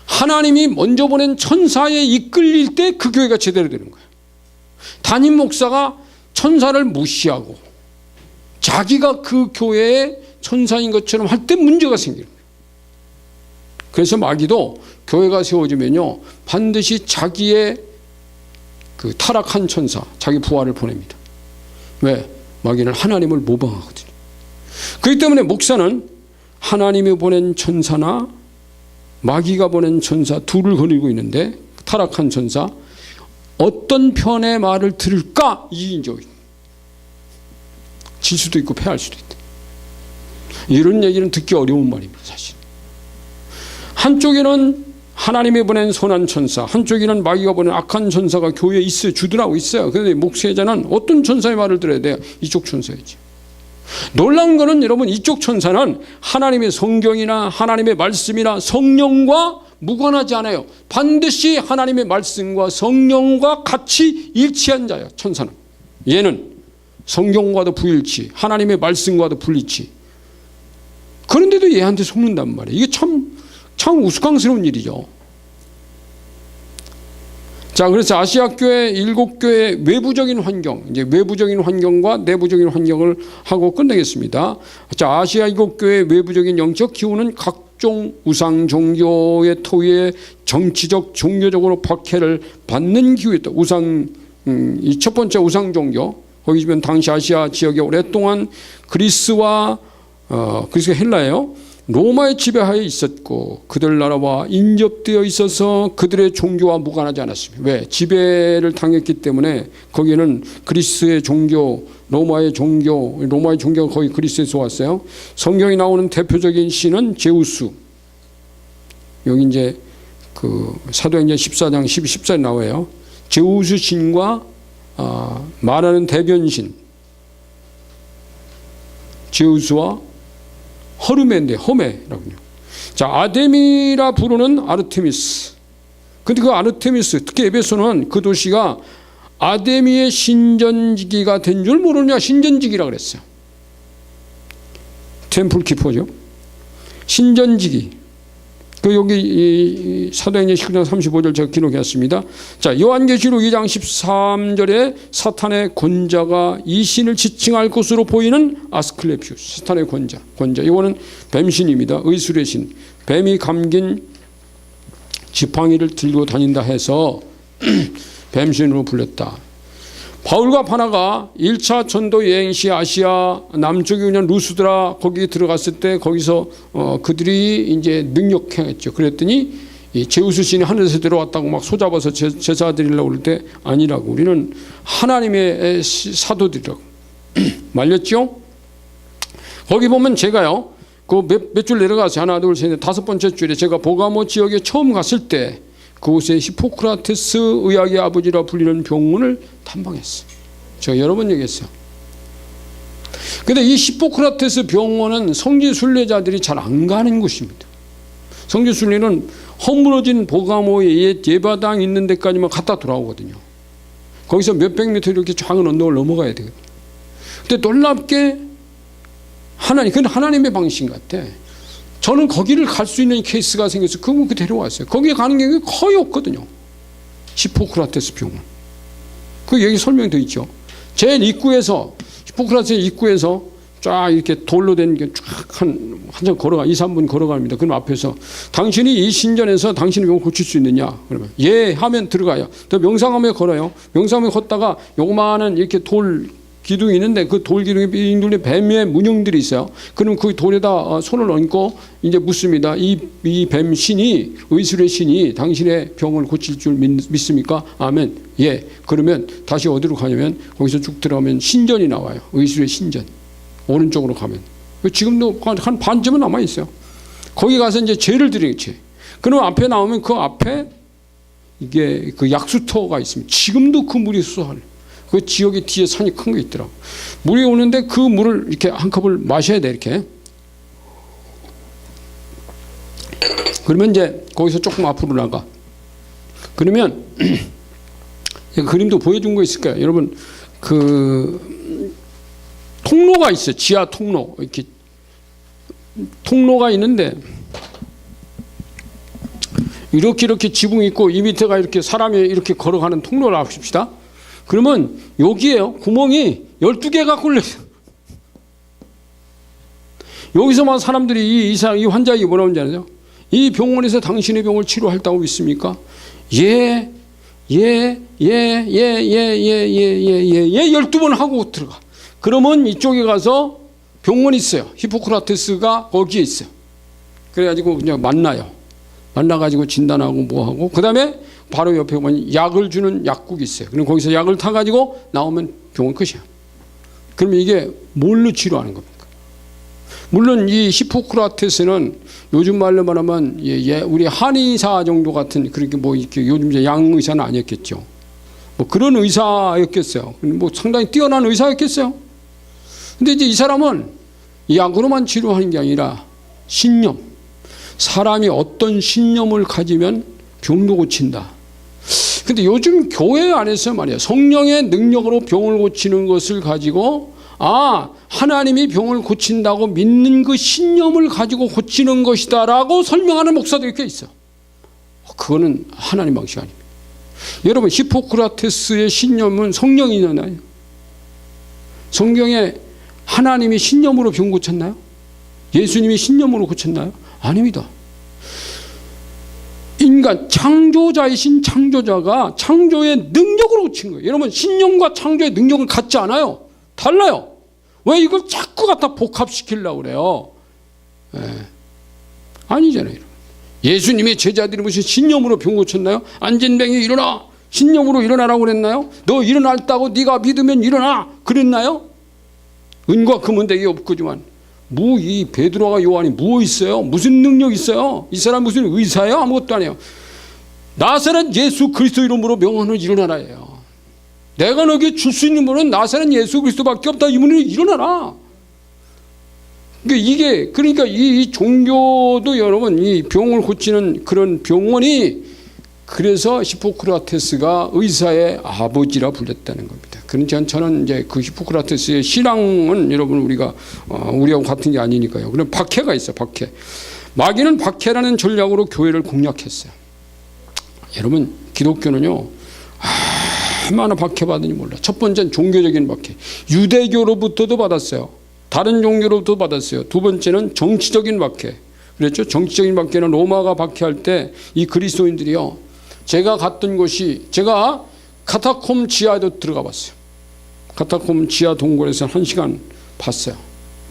하나님이 먼저 보낸 천사에 이끌릴 때 그 교회가 제대로 되는 거예요. 담임 목사가 천사를 무시하고 자기가 그 교회의 천사인 것처럼 할 때 문제가 생기는 거예요. 그래서 마귀도 교회가 세워지면요 반드시 자기의 그 타락한 천사, 자기 부하를 보냅니다. 왜? 마귀는 하나님을 모방하거든요. 그렇기 때문에 목사는 하나님이 보낸 천사나 마귀가 보낸 천사 둘을 거느리고 있는데 타락한 천사 어떤 편의 말을 들을까? 이인적 질 수도 있고 패할 수도 있다. 이런 얘기는 듣기 어려운 말입니다. 사실 한쪽에는 하나님이 보낸 선한 천사, 한쪽에는 마귀가 보낸 악한 천사가 교회에 있어요. 주둔하고 있어요. 그런데 목회자는 어떤 천사의 말을 들어야 돼요? 이쪽 천사이지. 놀라운 것은 여러분 이쪽 천사는 하나님의 성경이나 하나님의 말씀이나 성령과 무관하지 않아요. 반드시 하나님의 말씀과 성령과 같이 일치한 자예요. 천사는. 얘는 성경과도 부일치, 하나님의 말씀과도 불일치. 그런데도 얘한테 속는단 말이에요. 이게 참 우스꽝스러운 일이죠. 자, 그래서 아시아 교회 일곱 교회 외부적인 환경, 이제 외부적인 환경과 내부적인 환경을 하고 끝내겠습니다. 자, 아시아 일곱 교회 외부적인 영적 기운은 각종 우상 종교의 토위에 정치적 종교적으로 박해를 받는 기후였다. 이 첫 번째 우상 종교. 거기 보면 당시 아시아 지역에 오랫동안 그리스와 헬라예요. 로마의 지배하에 있었고 그들 나라와 인접되어 있어서 그들의 종교와 무관하지 않았습니다. 왜? 지배를 당했기 때문에 거기는 그리스의 종교, 로마의 종교가 거의 그리스에서 왔어요. 성경에 나오는 대표적인 신은 제우스. 여기 이제 그 사도행전 14장 14에 나와요. 제우스 신과 말하는 대변신 제우스와 허르메인데 허메라군요. 자, 아데미라 부르는 아르테미스. 근데 그 아르테미스, 특히 에베소는 그 도시가 아데미의 신전지기가 된 줄 모르느냐, 신전지기라 그랬어요. 템플 키퍼죠. 신전지기. 그 여기 이 사도행전 19장 35절 제가 기록했습니다. 자, 요한계시록 2장 13절에 사탄의 권자가 이 신을 지칭할 것으로 보이는 아스클레피우스, 사탄의 권자. 이거는 뱀신입니다. 의술의 신. 뱀이 감긴 지팡이를 들고 다닌다 해서 뱀신으로 불렸다. 바울과 바나가 1차 전도 여행 시 아시아 남쪽에 그냥 루스드라 거기 들어갔을 때 거기서 그들이 이제 능력행했죠. 그랬더니 이 제우스 신이 하늘에서 들어왔다고 막 소잡아서 제사 드리려고 그럴 때 아니라고, 우리는 하나님의 사도들이라고 말렸죠. 거기 보면 제가요, 그 몇 줄 내려가서 하나 둘 셋 넷 다섯 번째 줄에 제가 보가모 지역에 처음 갔을 때 그곳에 히포크라테스 의학의 아버지라 불리는 병원을 탐방했어요. 제가 여러 번 얘기했어요. 근데 이 히포크라테스 병원은 성지 순례자들이 잘 안 가는 곳입니다. 성지 순례는 허물어진 보가모의 예바당 있는 데까지만 갔다 돌아오거든요. 거기서 몇백 미터 이렇게 작은 언덕을 넘어가야 되거든요. 근데 놀랍게 그건 하나님의 방식 같아. 저는 거기를 갈 수 있는 케이스가 생겨서 그 데려왔어요. 거기에 가는 경우가 거의 없거든요. 히포크라테스 병원. 그 여기 설명되어 있죠. 제일 입구에서, 히포크라테스 입구에서 쫙 이렇게 돌로 된 게 쫙 한참 걸어가, 2, 3분 걸어갑니다. 그럼 앞에서 당신이 이 신전에서 당신의 병을 고칠 수 있느냐? 그러면 예 하면 들어가요. 또 명상하며 걸어요. 명상하며 걷다가 요만한 이렇게 돌 기둥이 있는데 그 돌 기둥에 빙돌린 뱀의 문양들이 있어요. 그럼 그 돌에다 손을 얹고 이제 묻습니다. 이 뱀 신이, 의술의 신이 당신의 병을 고칠 줄 믿습니까? 아멘. 예. 그러면 다시 어디로 가냐면 거기서 쭉 들어가면 신전이 나와요. 의술의 신전. 오른쪽으로 가면. 지금도 한 반쯤은 남아 있어요. 거기 가서 이제 죄를 드리겠지. 그럼 앞에 나오면 그 앞에 이게 그 약수터가 있습니다. 지금도 그 물이 수서하는. 그 지역의 뒤에 산이 큰 거 있더라고. 물이 오는데 그 물을 이렇게 한 컵을 마셔야 돼, 이렇게. 그러면 이제 거기서 조금 앞으로 나가. 그러면 그림도 보여준 거 있을 거예요. 여러분, 그 통로가 있어요. 지하 통로. 이렇게 통로가 있는데 이렇게 지붕이 있고 이 밑에가 이렇게 사람이 이렇게 걸어가는 통로를 합시다. 그러면 여기에요. 구멍이 12개가 뚫려있어요. 여기서만 사람들이 이 환자에게 뭐라고 하는지 아세요? 이 병원에서 당신의 병을 치료할다고 믿습니까? 예, 12번 하고 들어가. 그러면 이쪽에 가서 병원이 있어요. 히포크라테스가 거기에 있어요. 그래가지고 그냥 만나요. 만나가지고 진단하고 뭐하고, 그 다음에 바로 옆에 보면 약을 주는 약국이 있어요. 그럼 거기서 약을 타가지고 나오면 병원 끝이야. 그러면 이게 뭘로 치료하는 겁니까? 물론 이 히포크라테스는 요즘 말로 말하면 우리 한의사 정도 같은, 그렇게 뭐 이렇게 요즘 이제 양의사는 아니었겠죠. 뭐 그런 의사였겠어요. 뭐 상당히 뛰어난 의사였겠어요. 근데 이제 이 사람은 약으로만 치료하는 게 아니라 신념. 사람이 어떤 신념을 가지면 병도 고친다. 근데 요즘 교회 안에서 말이야, 성령의 능력으로 병을 고치는 것을 가지고, 하나님이 병을 고친다고 믿는 그 신념을 가지고 고치는 것이다라고 설명하는 목사들이 꽤 있어. 그거는 하나님 방식 아닙니다. 여러분, 히포크라테스의 신념은 성령이잖아요. 성경에 하나님이 신념으로 병 고쳤나요? 예수님이 신념으로 고쳤나요? 아닙니다. 인간, 창조자이신 창조자가 창조의 능력으로 고친 거예요. 여러분, 신념과 창조의 능력은 같지 않아요. 달라요. 왜 이걸 자꾸 갖다 복합시키려고 그래요? 아니잖아요. 예수님의 제자들이 무슨 신념으로 병 고쳤나요? 안진뱅이 일어나. 신념으로 일어나라고 그랬나요? 너 일어났다고 네가 믿으면 일어나. 그랬나요? 은과 금은 되게 없거지만 이 베드로와 요한이 뭐 있어요? 무슨 능력 있어요? 이 사람 무슨 의사예요? 아무것도 아니에요. 나사렛 예수 그리스도 이름으로 명하는 일어나라예요. 내가 너에게 줄 수 있는 분은 나사렛 예수 그리스도밖에 없다. 이분이 일어나라. 그러니까 이 종교도 여러분 이 병을 고치는 그런 병원이 그래서 히포크라테스가 의사의 아버지라 불렸다는 겁니다. 그러니까 저는 이제 그 히포크라테스의 신앙은 여러분 우리하고 같은 게 아니니까요. 그럼 박해가 있어, 박해. 마귀는 박해라는 전략으로 교회를 공략했어요. 여러분 기독교는요 얼마나 박해받은지 몰라. 첫 번째는 종교적인 박해. 유대교로부터도 받았어요. 다른 종교로부터 받았어요. 두 번째는 정치적인 박해. 그랬죠? 정치적인 박해는 로마가 박해할 때 이 그리스도인들이요. 제가 갔던 곳이 제가 카타콤 지하에도 들어가 봤어요. 카타콤 지하 동굴에서 1시간 봤어요.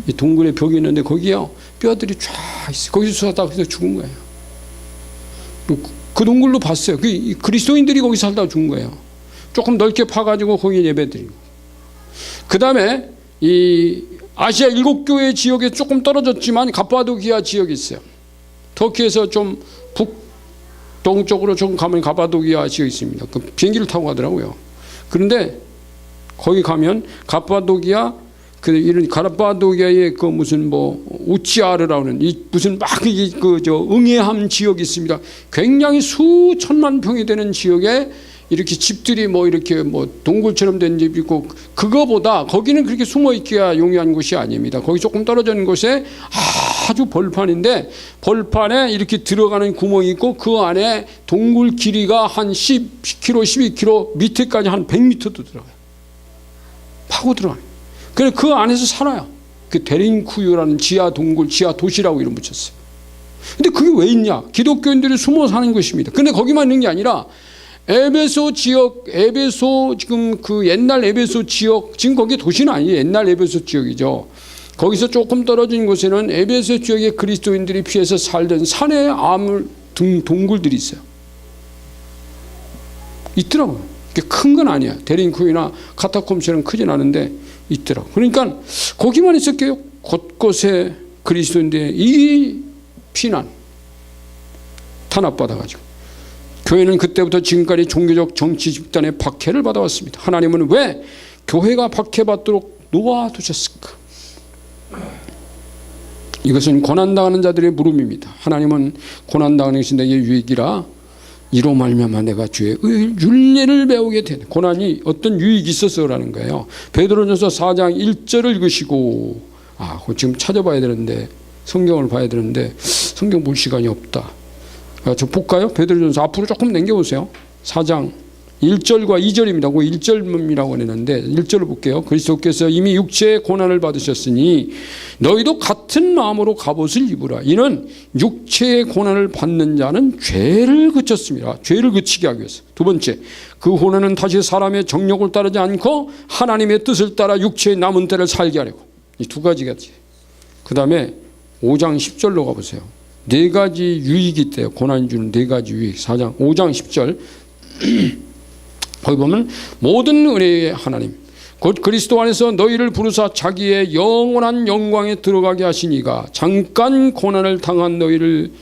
이 동굴에 벽이 있는데 거기요 뼈들이 쫙 있어요. 거기서 살다가 죽은 거예요. 그 동굴로 봤어요. 그 그리스도인들이 거기 살다가 죽은 거예요. 조금 넓게 파가지고 거기 예배드리고. 그 다음에 이 아시아 7교회 지역에 조금 떨어졌지만 가파도키아 지역이 있어요. 터키에서 좀 북동쪽으로 좀 가면 가파도키아 지역이 있습니다. 그 비행기를 타고 가더라고요. 그런데 거기 가면 가파도키아의 그 무슨 우치아르라는 이 무슨 막 응해함 지역이 있습니다. 굉장히 수천만 평이 되는 지역에 이렇게 집들이 이렇게 동굴처럼 된 집이 있고, 그거보다 거기는 그렇게 숨어 있기가 용이한 곳이 아닙니다. 거기 조금 떨어져 있는 곳에 아주 벌판인데 벌판에 이렇게 들어가는 구멍이 있고 그 안에 동굴 길이가 한 10km, 12km 밑에까지 한 100m도 들어가요. 파고 들어가요. 그래서 그 안에서 살아요. 그 데린쿠유라는 지하 동굴, 지하 도시라고 이름 붙였어요. 근데 그게 왜 있냐? 기독교인들이 숨어 사는 것입니다. 근데 거기만 있는 게 아니라 에베소 지역, 지금 그 옛날 에베소 지역, 지금 거기 도시는 아니에요. 옛날 에베소 지역이죠. 거기서 조금 떨어진 곳에는 에베소 지역의 그리스도인들이 피해서 살던 산의 동굴들이 있어요. 있더라고요. 큰 건 아니야. 데린쿠이나 카타콤처럼 크진 않은데 있더라고요. 그러니까 거기만 있었게요. 곳곳에 그리스도인들의 이 피난, 탄압받아가지고. 교회는 그때부터 지금까지 종교적 정치 집단의 박해를 받아왔습니다. 하나님은 왜 교회가 박해받도록 놓아두셨을까? 이것은 고난당하는 자들의 물음입니다. 하나님은 고난당하는 것이 내게 유익이라 이로 말미암아 내가 주의 윤례를 배우게 되네. 고난이 어떤 유익이 있어서라는 거예요. 베드로전서 4장 1절을 읽으시고, 그거 지금 찾아봐야 되는데, 성경을 봐야 되는데 성경 볼 시간이 없다. 저 볼까요? 베드로전서 앞으로 조금 남겨보세요. 4장 1절과 2절입니다. 그 1절이라고 했는데 1절을 볼게요. 그리스도께서 이미 육체의 고난을 받으셨으니 너희도 같은 마음으로 갑옷을 입으라. 이는 육체의 고난을 받는 자는 죄를 그쳤습니다. 죄를 그치게 하기 위해서. 두 번째, 그 고난은 다시 사람의 정욕을 따르지 않고 하나님의 뜻을 따라 육체의 남은 때를 살게 하려고. 이 두 가지가. 그 다음에 5장 10절로 가보세요. 네 가지 유익이 있대요. 고난이 주는 네 가지 유익. 5장 10절. 거기 보면 모든 은혜의 하나님 곧 그리스도 안에서 너희를 부르사 자기의 영원한 영광에 들어가게 하시니가 잠깐 고난을 당한 너희를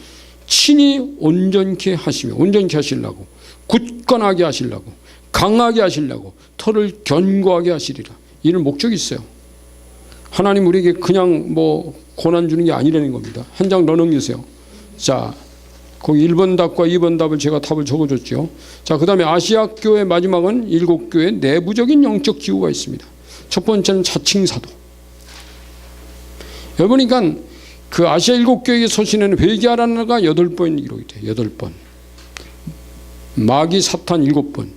친히 온전케 하시며, 온전케 하시려고, 굳건하게 하시려고, 강하게 하시려고, 털을 견고하게 하시리라. 이런 목적이 있어요. 하나님 우리에게 그냥 고난 주는 게 아니라는 겁니다. 한 장 더 넘기세요. 자, 거기 1번 답과 2번 답을 제가 답을 적어줬죠. 자, 그 다음에 아시아 교회 마지막은 7교회 내부적인 영적 기후가 있습니다. 첫 번째는 자칭사도. 여러분, 그러니까 그 아시아 7교회의 서신에는 회개하라는 가 8번 기록이 돼요. 8번. 마귀 사탄 7번.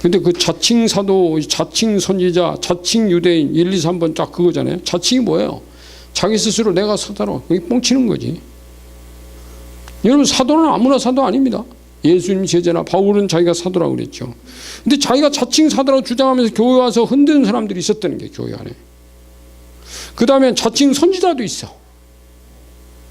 근데 그 자칭사도, 자칭선지자, 자칭유대인 1, 2, 3번 딱 그거잖아요. 자칭이 뭐예요? 자기 스스로 내가 사도로 그게 뻥치는 거지. 여러분, 사도는 아무나 사도 아닙니다. 예수님 제자나 바울은 자기가 사도라고 그랬죠. 근데 자기가 자칭 사도라고 주장하면서 교회 와서 흔드는 사람들이 있었다는 게 교회 안에. 그 다음에 자칭 선지자도 있어.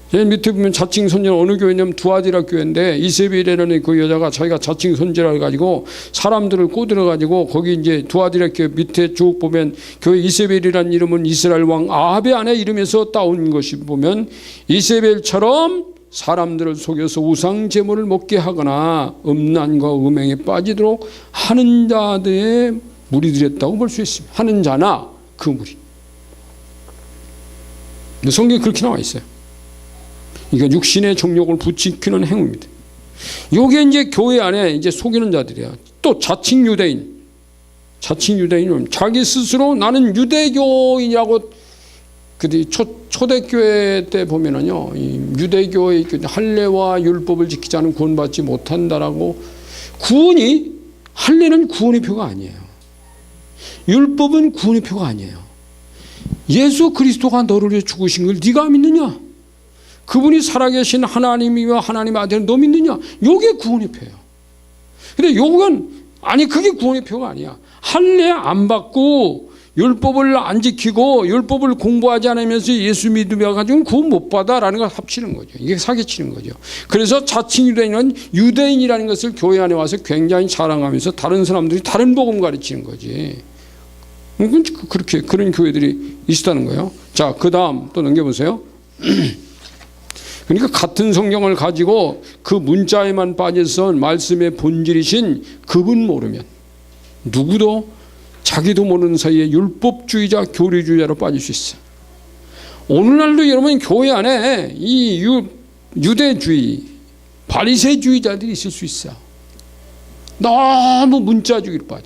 제일 밑에 보면 자칭 선지자는 어느 교회냐면 두아디라 교회인데 이세벨이라는 그 여자가 자기가 자칭 선지자를 가지고 사람들을 꼬들어가지고 거기 이제 두아디라 교회 밑에 쭉 보면 교회 이세벨이라는 이름은 이스라엘 왕 아합의 아내 이름에서 따온 것이 보면 이세벨처럼 사람들을 속여서 우상 제물을 먹게 하거나 음란과 음행에 빠지도록 하는 자들의 무리들이었다고 볼 수 있습니다. 하는 자나 그 무리. 근데 성경에 그렇게 나와 있어요. 이건 육신의 정욕을 부추기는 행위입니다. 요게 이제 교회 안에 이제 속이는 자들이야. 또 자칭 유대인은 자기 스스로 나는 유대교인이라고. 근데 초대교회 때 보면은요, 이 유대교의 할례와 율법을 지키지 않으면 구원받지 못한다라고. 할례는 구원의 표가 아니에요. 율법은 구원의 표가 아니에요. 예수 그리스도가 너를 위해 죽으신 걸 네가 믿느냐? 그분이 살아계신 하나님이며 하나님의 아들을 너 믿느냐? 요게 구원의 표예요. 근데 요건 그게 구원의 표가 아니야. 할례 안 받고 율법을 안 지키고 율법을 공부하지 않으면서 예수 믿으며 가지고 구원 못 받아라는 걸 합치는 거죠. 이게 사기치는 거죠. 그래서 자칭 유대인은 유대인이라는 것을 교회 안에 와서 굉장히 자랑하면서 다른 사람들이 다른 복음 가르치는 거지. 그렇게 그런 교회들이 있었다는 거예요. 자, 그 다음 또 넘겨보세요. 그러니까 같은 성경을 가지고 그 문자에만 빠져서 말씀의 본질이신 그분 모르면 누구도 자기도 모르는 사이에 율법주의자, 교리주의자로 빠질 수 있어요. 오늘날도 여러분 교회 안에 이 유대주의, 바리새주의자들이 있을 수 있어요. 너무 문자주의로 빠져.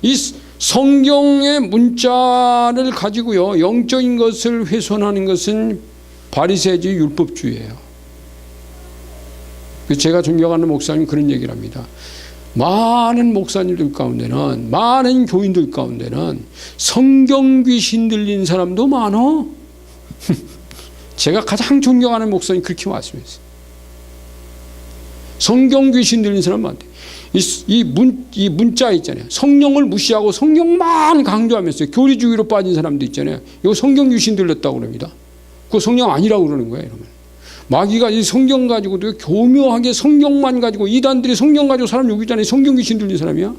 이 성경의 문자를 가지고요, 영적인 것을 훼손하는 것은 바리새주의, 율법주의예요. 제가 존경하는 목사님 그런 얘기를 합니다. 많은 목사님들 가운데는, 많은 교인들 가운데는 성경 귀신 들린 사람도 많어. 제가 가장 존경하는 목사님 그렇게 말씀했어요. 성경 귀신 들린 사람 많대. 이 문자 있잖아요. 성령을 무시하고 성령만 강조하면서 교리주의로 빠진 사람도 있잖아요. 이거 성경 귀신 들렸다고 그럽니다. 그거 성령 아니라고 그러는 거예요, 여러분. 마귀가 이 성경 가지고도 교묘하게 성경만 가지고, 이단들이 성경 가지고 사람 욕이잖아요. 성경 귀신 들린 사람이야.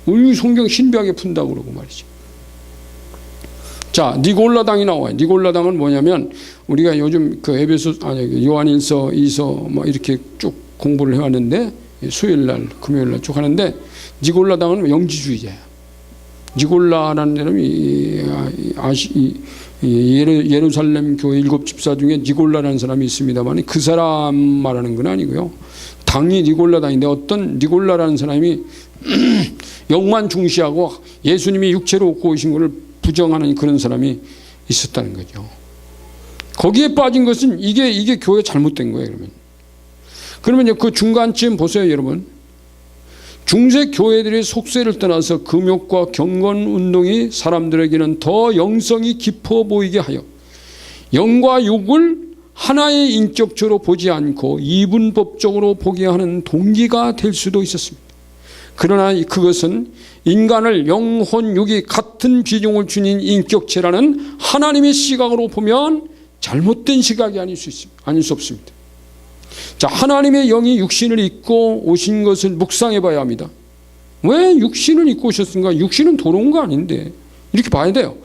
우리 성경 신비하게 푼다고 그러고 말이죠. 자, 니골라당이 나와요. 니골라당은 뭐냐면, 우리가 요즘 그 요한일서, 2서 뭐 이렇게 쭉 공부를 해왔는데, 수요일날, 금요일날 쭉 하는데, 니골라당은 영지주의자예요. 니골라라는 사람이 예루살렘 교회 7집사 중에 니골라라는 사람이 있습니다만 그 사람 말하는 건 아니고요. 당이 니골라당인데 어떤 니골라라는 사람이 영만 중시하고 예수님이 육체로 오고 오신 것을 부정하는 그런 사람이 있었다는 거죠. 거기에 빠진 것은 이게 교회 잘못된 거예요. 그러면 그 중간쯤 보세요, 여러분. 중세 교회들의 속세를 떠나서 금욕과 경건 운동이 사람들에게는 더 영성이 깊어 보이게 하여 영과 육을 하나의 인격체로 보지 않고 이분법적으로 보게 하는 동기가 될 수도 있었습니다. 그러나 그것은 인간을 영혼, 육이 같은 비중을 지닌 인격체라는 하나님의 시각으로 보면 잘못된 시각이 아닐 수 없습니다. 자, 하나님의 영이 육신을 입고 오신 것을 묵상해 봐야 합니다. 왜 육신을 입고 오셨는가? 육신은 더러운 거 아닌데. 이렇게 봐야 돼요.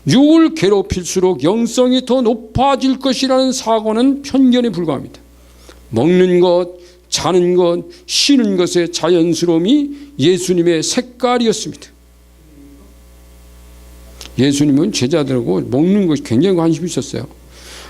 육을 괴롭힐수록 영성이 더 높아질 것이라는 사고는 편견에 불과합니다. 먹는 것, 자는 것, 쉬는 것의 자연스러움이 예수님의 색깔이었습니다. 예수님은 제자들하고 먹는 것이 굉장히 관심이 있었어요.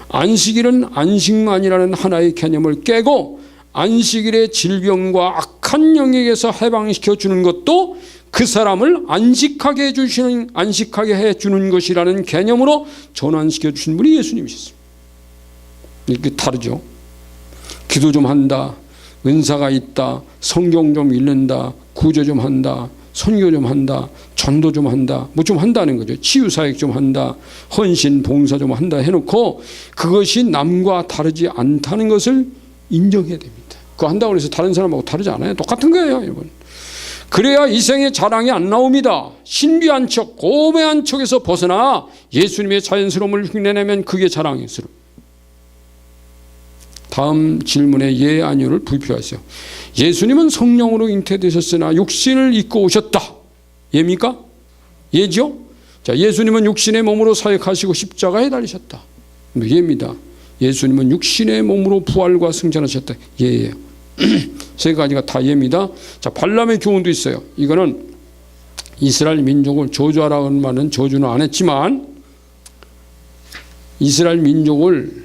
안식일은 안식만이라는 하나의 개념을 깨고 안식일의 질병과 악한 영역에서 해방시켜 주는 것도 그 사람을 안식하게 해주는 것이라는 개념으로 전환시켜 주신 분이 예수님이셨습니다. 이게 다르죠. 기도 좀 한다, 은사가 있다, 성경 좀 읽는다, 구조 좀 한다, 선교 좀 한다, 전도 좀 한다, 뭐 좀 한다는 거죠. 치유사역 좀 한다, 헌신, 봉사 좀 한다 해놓고 그것이 남과 다르지 않다는 것을 인정해야 됩니다. 그거 한다고 해서 다른 사람하고 다르지 않아요. 똑같은 거예요, 여러분. 그래야 이 생의 자랑이 안 나옵니다. 신비한 척, 고매한 척에서 벗어나 예수님의 자연스러움을 흉내내면 그게 자랑스러워요. 다음 질문에 예, 아니요를 부표하세요. 예수님은 성령으로 잉태되셨으나 육신을 입고 오셨다. 예입니까? 예죠? 자, 예수님은 육신의 몸으로 사역하시고 십자가에 달리셨다. 예입니다. 예수님은 육신의 몸으로 부활과 승천하셨다. 예예요. 세 가지가 다 예입니다. 자, 발람의 교훈도 있어요. 이거는 이스라엘 민족을 저주하라는 말은 저주는 안 했지만 이스라엘 민족을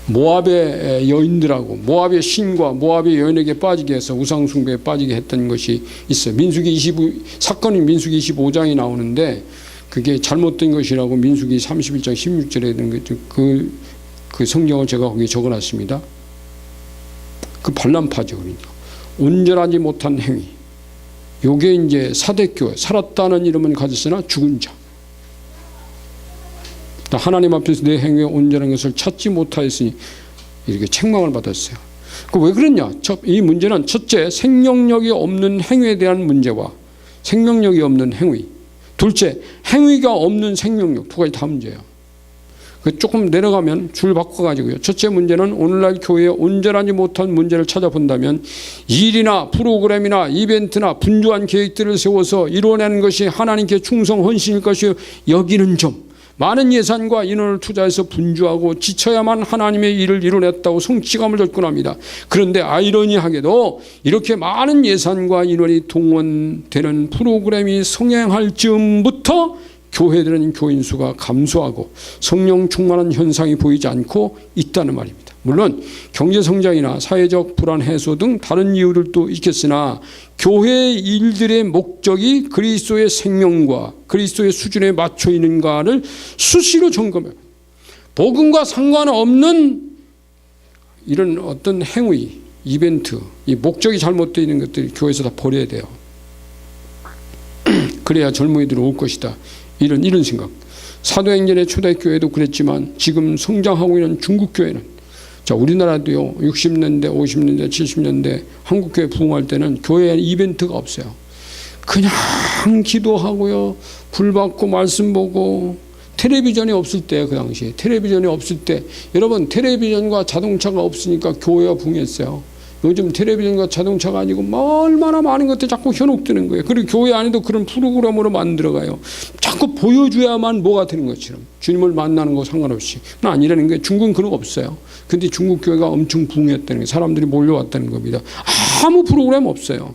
모압의 여인들하고 모압의 신과 모압의 여인에게 빠지게 해서 우상 숭배에 빠지게 했던 것이 있어요. 사건이 민수기 25장이 나오는데 그게 잘못된 것이라고 민수기 31장 16절에 있는 그 성경을 제가 거기에 적어놨습니다. 그 반란파죠. 그러니까 온전하지 못한 행위. 요게 이제 사대교회, 살았다는 이름은 가졌으나 죽은 자. 하나님 앞에서 내 행위에 온전한 것을 찾지 못하였으니 이렇게 책망을 받았어요. 왜 그랬냐? 이 문제는 첫째, 생명력이 없는 행위에 대한 문제와 생명력이 없는 행위. 둘째, 행위가 없는 생명력. 두 가지 다 문제예요. 조금 내려가면 줄 바꿔가지고요. 첫째 문제는 오늘날 교회에 온전하지 못한 문제를 찾아본다면 일이나 프로그램이나 이벤트나 분주한 계획들을 세워서 이뤄내는 것이 하나님께 충성 헌신일 것이 여기는 점. 많은 예산과 인원을 투자해서 분주하고 지쳐야만 하나님의 일을 이뤄냈다고 성취감을 접근합니다. 그런데 아이러니하게도 이렇게 많은 예산과 인원이 동원되는 프로그램이 성행할 즈음부터 교회들은 교인 수가 감소하고 성령 충만한 현상이 보이지 않고 있다는 말입니다. 물론 경제성장이나 사회적 불안 해소 등 다른 이유들도 있겠으나 교회의 일들의 목적이 그리스도의 생명과 그리스도의 수준에 맞춰 있는가를 수시로 점검해요. 복음과 상관없는 이런 어떤 행위, 이벤트, 이 목적이 잘못되어 있는 것들이 교회에서 다 버려야 돼요. 그래야 젊은이들이 올 것이다. 이런 생각. 사도행전의 초대교회도 그랬지만 지금 성장하고 있는 중국교회는 우리나라도요. 60년대, 50년대, 70년대 한국교회 부흥할 때는 교회에 이벤트가 없어요. 그냥 기도하고요. 불 받고 말씀 보고 텔레비전이 없을 때 그 당시에 텔레비전이 없을 때 여러분 텔레비전과 자동차가 없으니까 교회가 부흥했어요. 요즘 텔레비전과 자동차가 아니고 얼마나 많은 것들이 자꾸 현혹되는 거예요. 그리고 교회 안에도 그런 프로그램으로 만들어가요. 자꾸 보여줘야만 뭐가 되는 것처럼 주님을 만나는 거 상관없이. 아니라는 게 중국은 그런 거 없어요. 근데 중국 교회가 엄청 부흥했다는 게 사람들이 몰려왔다는 겁니다. 아무 프로그램 없어요.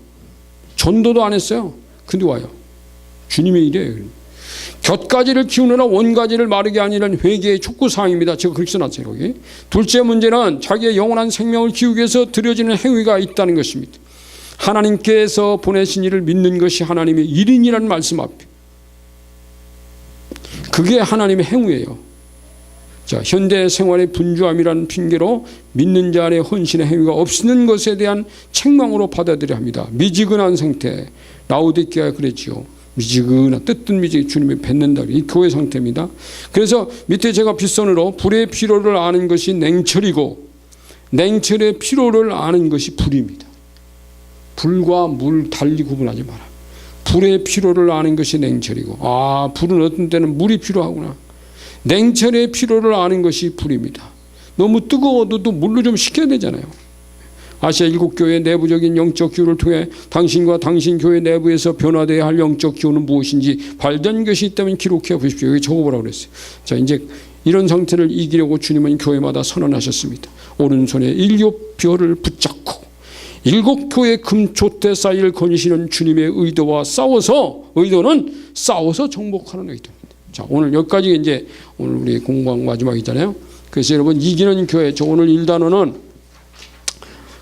전도도 안 했어요. 근데 와요. 주님의 일이에요. 곁가지를 키우느라 원가지를 마르게 하니는 회개의 촉구사항입니다. 제가 그렇게 써놨어요. 여기. 둘째 문제는 자기의 영원한 생명을 키우기 위해서 드려지는 행위가 있다는 것입니다. 하나님께서 보내신 이를 믿는 것이 하나님의 일인이라는 말씀 앞에. 그게 하나님의 행위예요. 현대 생활의 분주함이라는 핑계로 믿는 자 안에 헌신의 행위가 없는 것에 대한 책망으로 받아들여야 합니다. 미지근한 상태. 라오디게아가 그랬지요. 미지근한 뜨뜻 미지근 주님이 뱉는다. 이 교회 상태입니다. 그래서 밑에 제가 빗선으로 불의 필요를 아는 것이 냉철이고 냉철의 필요를 아는 것이 불입니다. 불과 물 달리 구분하지 마라. 불의 필요를 아는 것이 냉철이고 불은 어떤 때는 물이 필요하구나. 냉철의 필요를 아는 것이 불입니다. 너무 뜨거워도 또 물로 좀 식혀야 되잖아요. 아시아 7교회의 내부적인 영적 기후를 통해 당신과 당신 교회 내부에서 변화되어야 할 영적 기후는 무엇인지 발견 것이 있다면 기록해 보십시오. 여기 적어보라고 그랬어요. 이제 이런 상태를 이기려고 주님은 교회마다 선언하셨습니다. 오른손에 7별을 붙잡고 7교회 금촛대 사이를 거니시는 주님의 의도와 의도는 싸워서 정복하는 의도입니다. 오늘 여기까지 이제 오늘 우리 공방 마지막이잖아요. 그래서 여러분 이기는 교회, 오늘 1단원은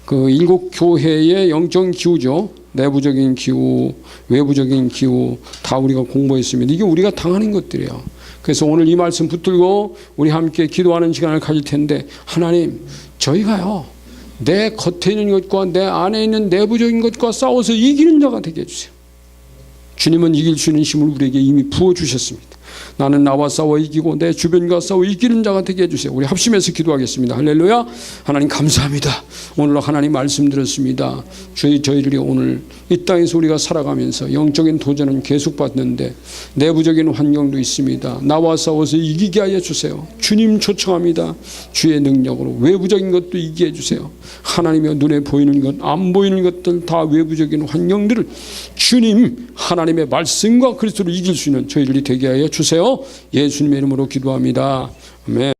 그 7교회의 영적 기후죠. 내부적인 기후, 외부적인 기후 다 우리가 공부했습니다. 이게 우리가 당하는 것들이에요. 그래서 오늘 이 말씀 붙들고 우리 함께 기도하는 시간을 가질 텐데 하나님 저희가요 내 겉에 있는 것과 내 안에 있는 내부적인 것과 싸워서 이기는 자가 되게 해주세요. 주님은 이길 수 있는 힘을 우리에게 이미 부어주셨습니다. 나는 나와 싸워 이기고 내 주변과 싸워 이기는 자가 되게 해주세요. 우리 합심해서 기도하겠습니다. 할렐루야. 하나님 감사합니다. 오늘 하나님 말씀 들었습니다. 저희들이 오늘 이 땅에서 우리가 살아가면서 영적인 도전은 계속 받는데 내부적인 환경도 있습니다. 나와 싸워서 이기게 하여 주세요. 주님 초청합니다. 주의 능력으로 외부적인 것도 이기게 해주세요. 하나님의 눈에 보이는 것, 안 보이는 것들 다 외부적인 환경들을 주님 하나님의 말씀과 그리스도로 이길 수 있는 저희들이 되게 하여 주세요. 예수님의 이름으로 기도합니다. 아멘.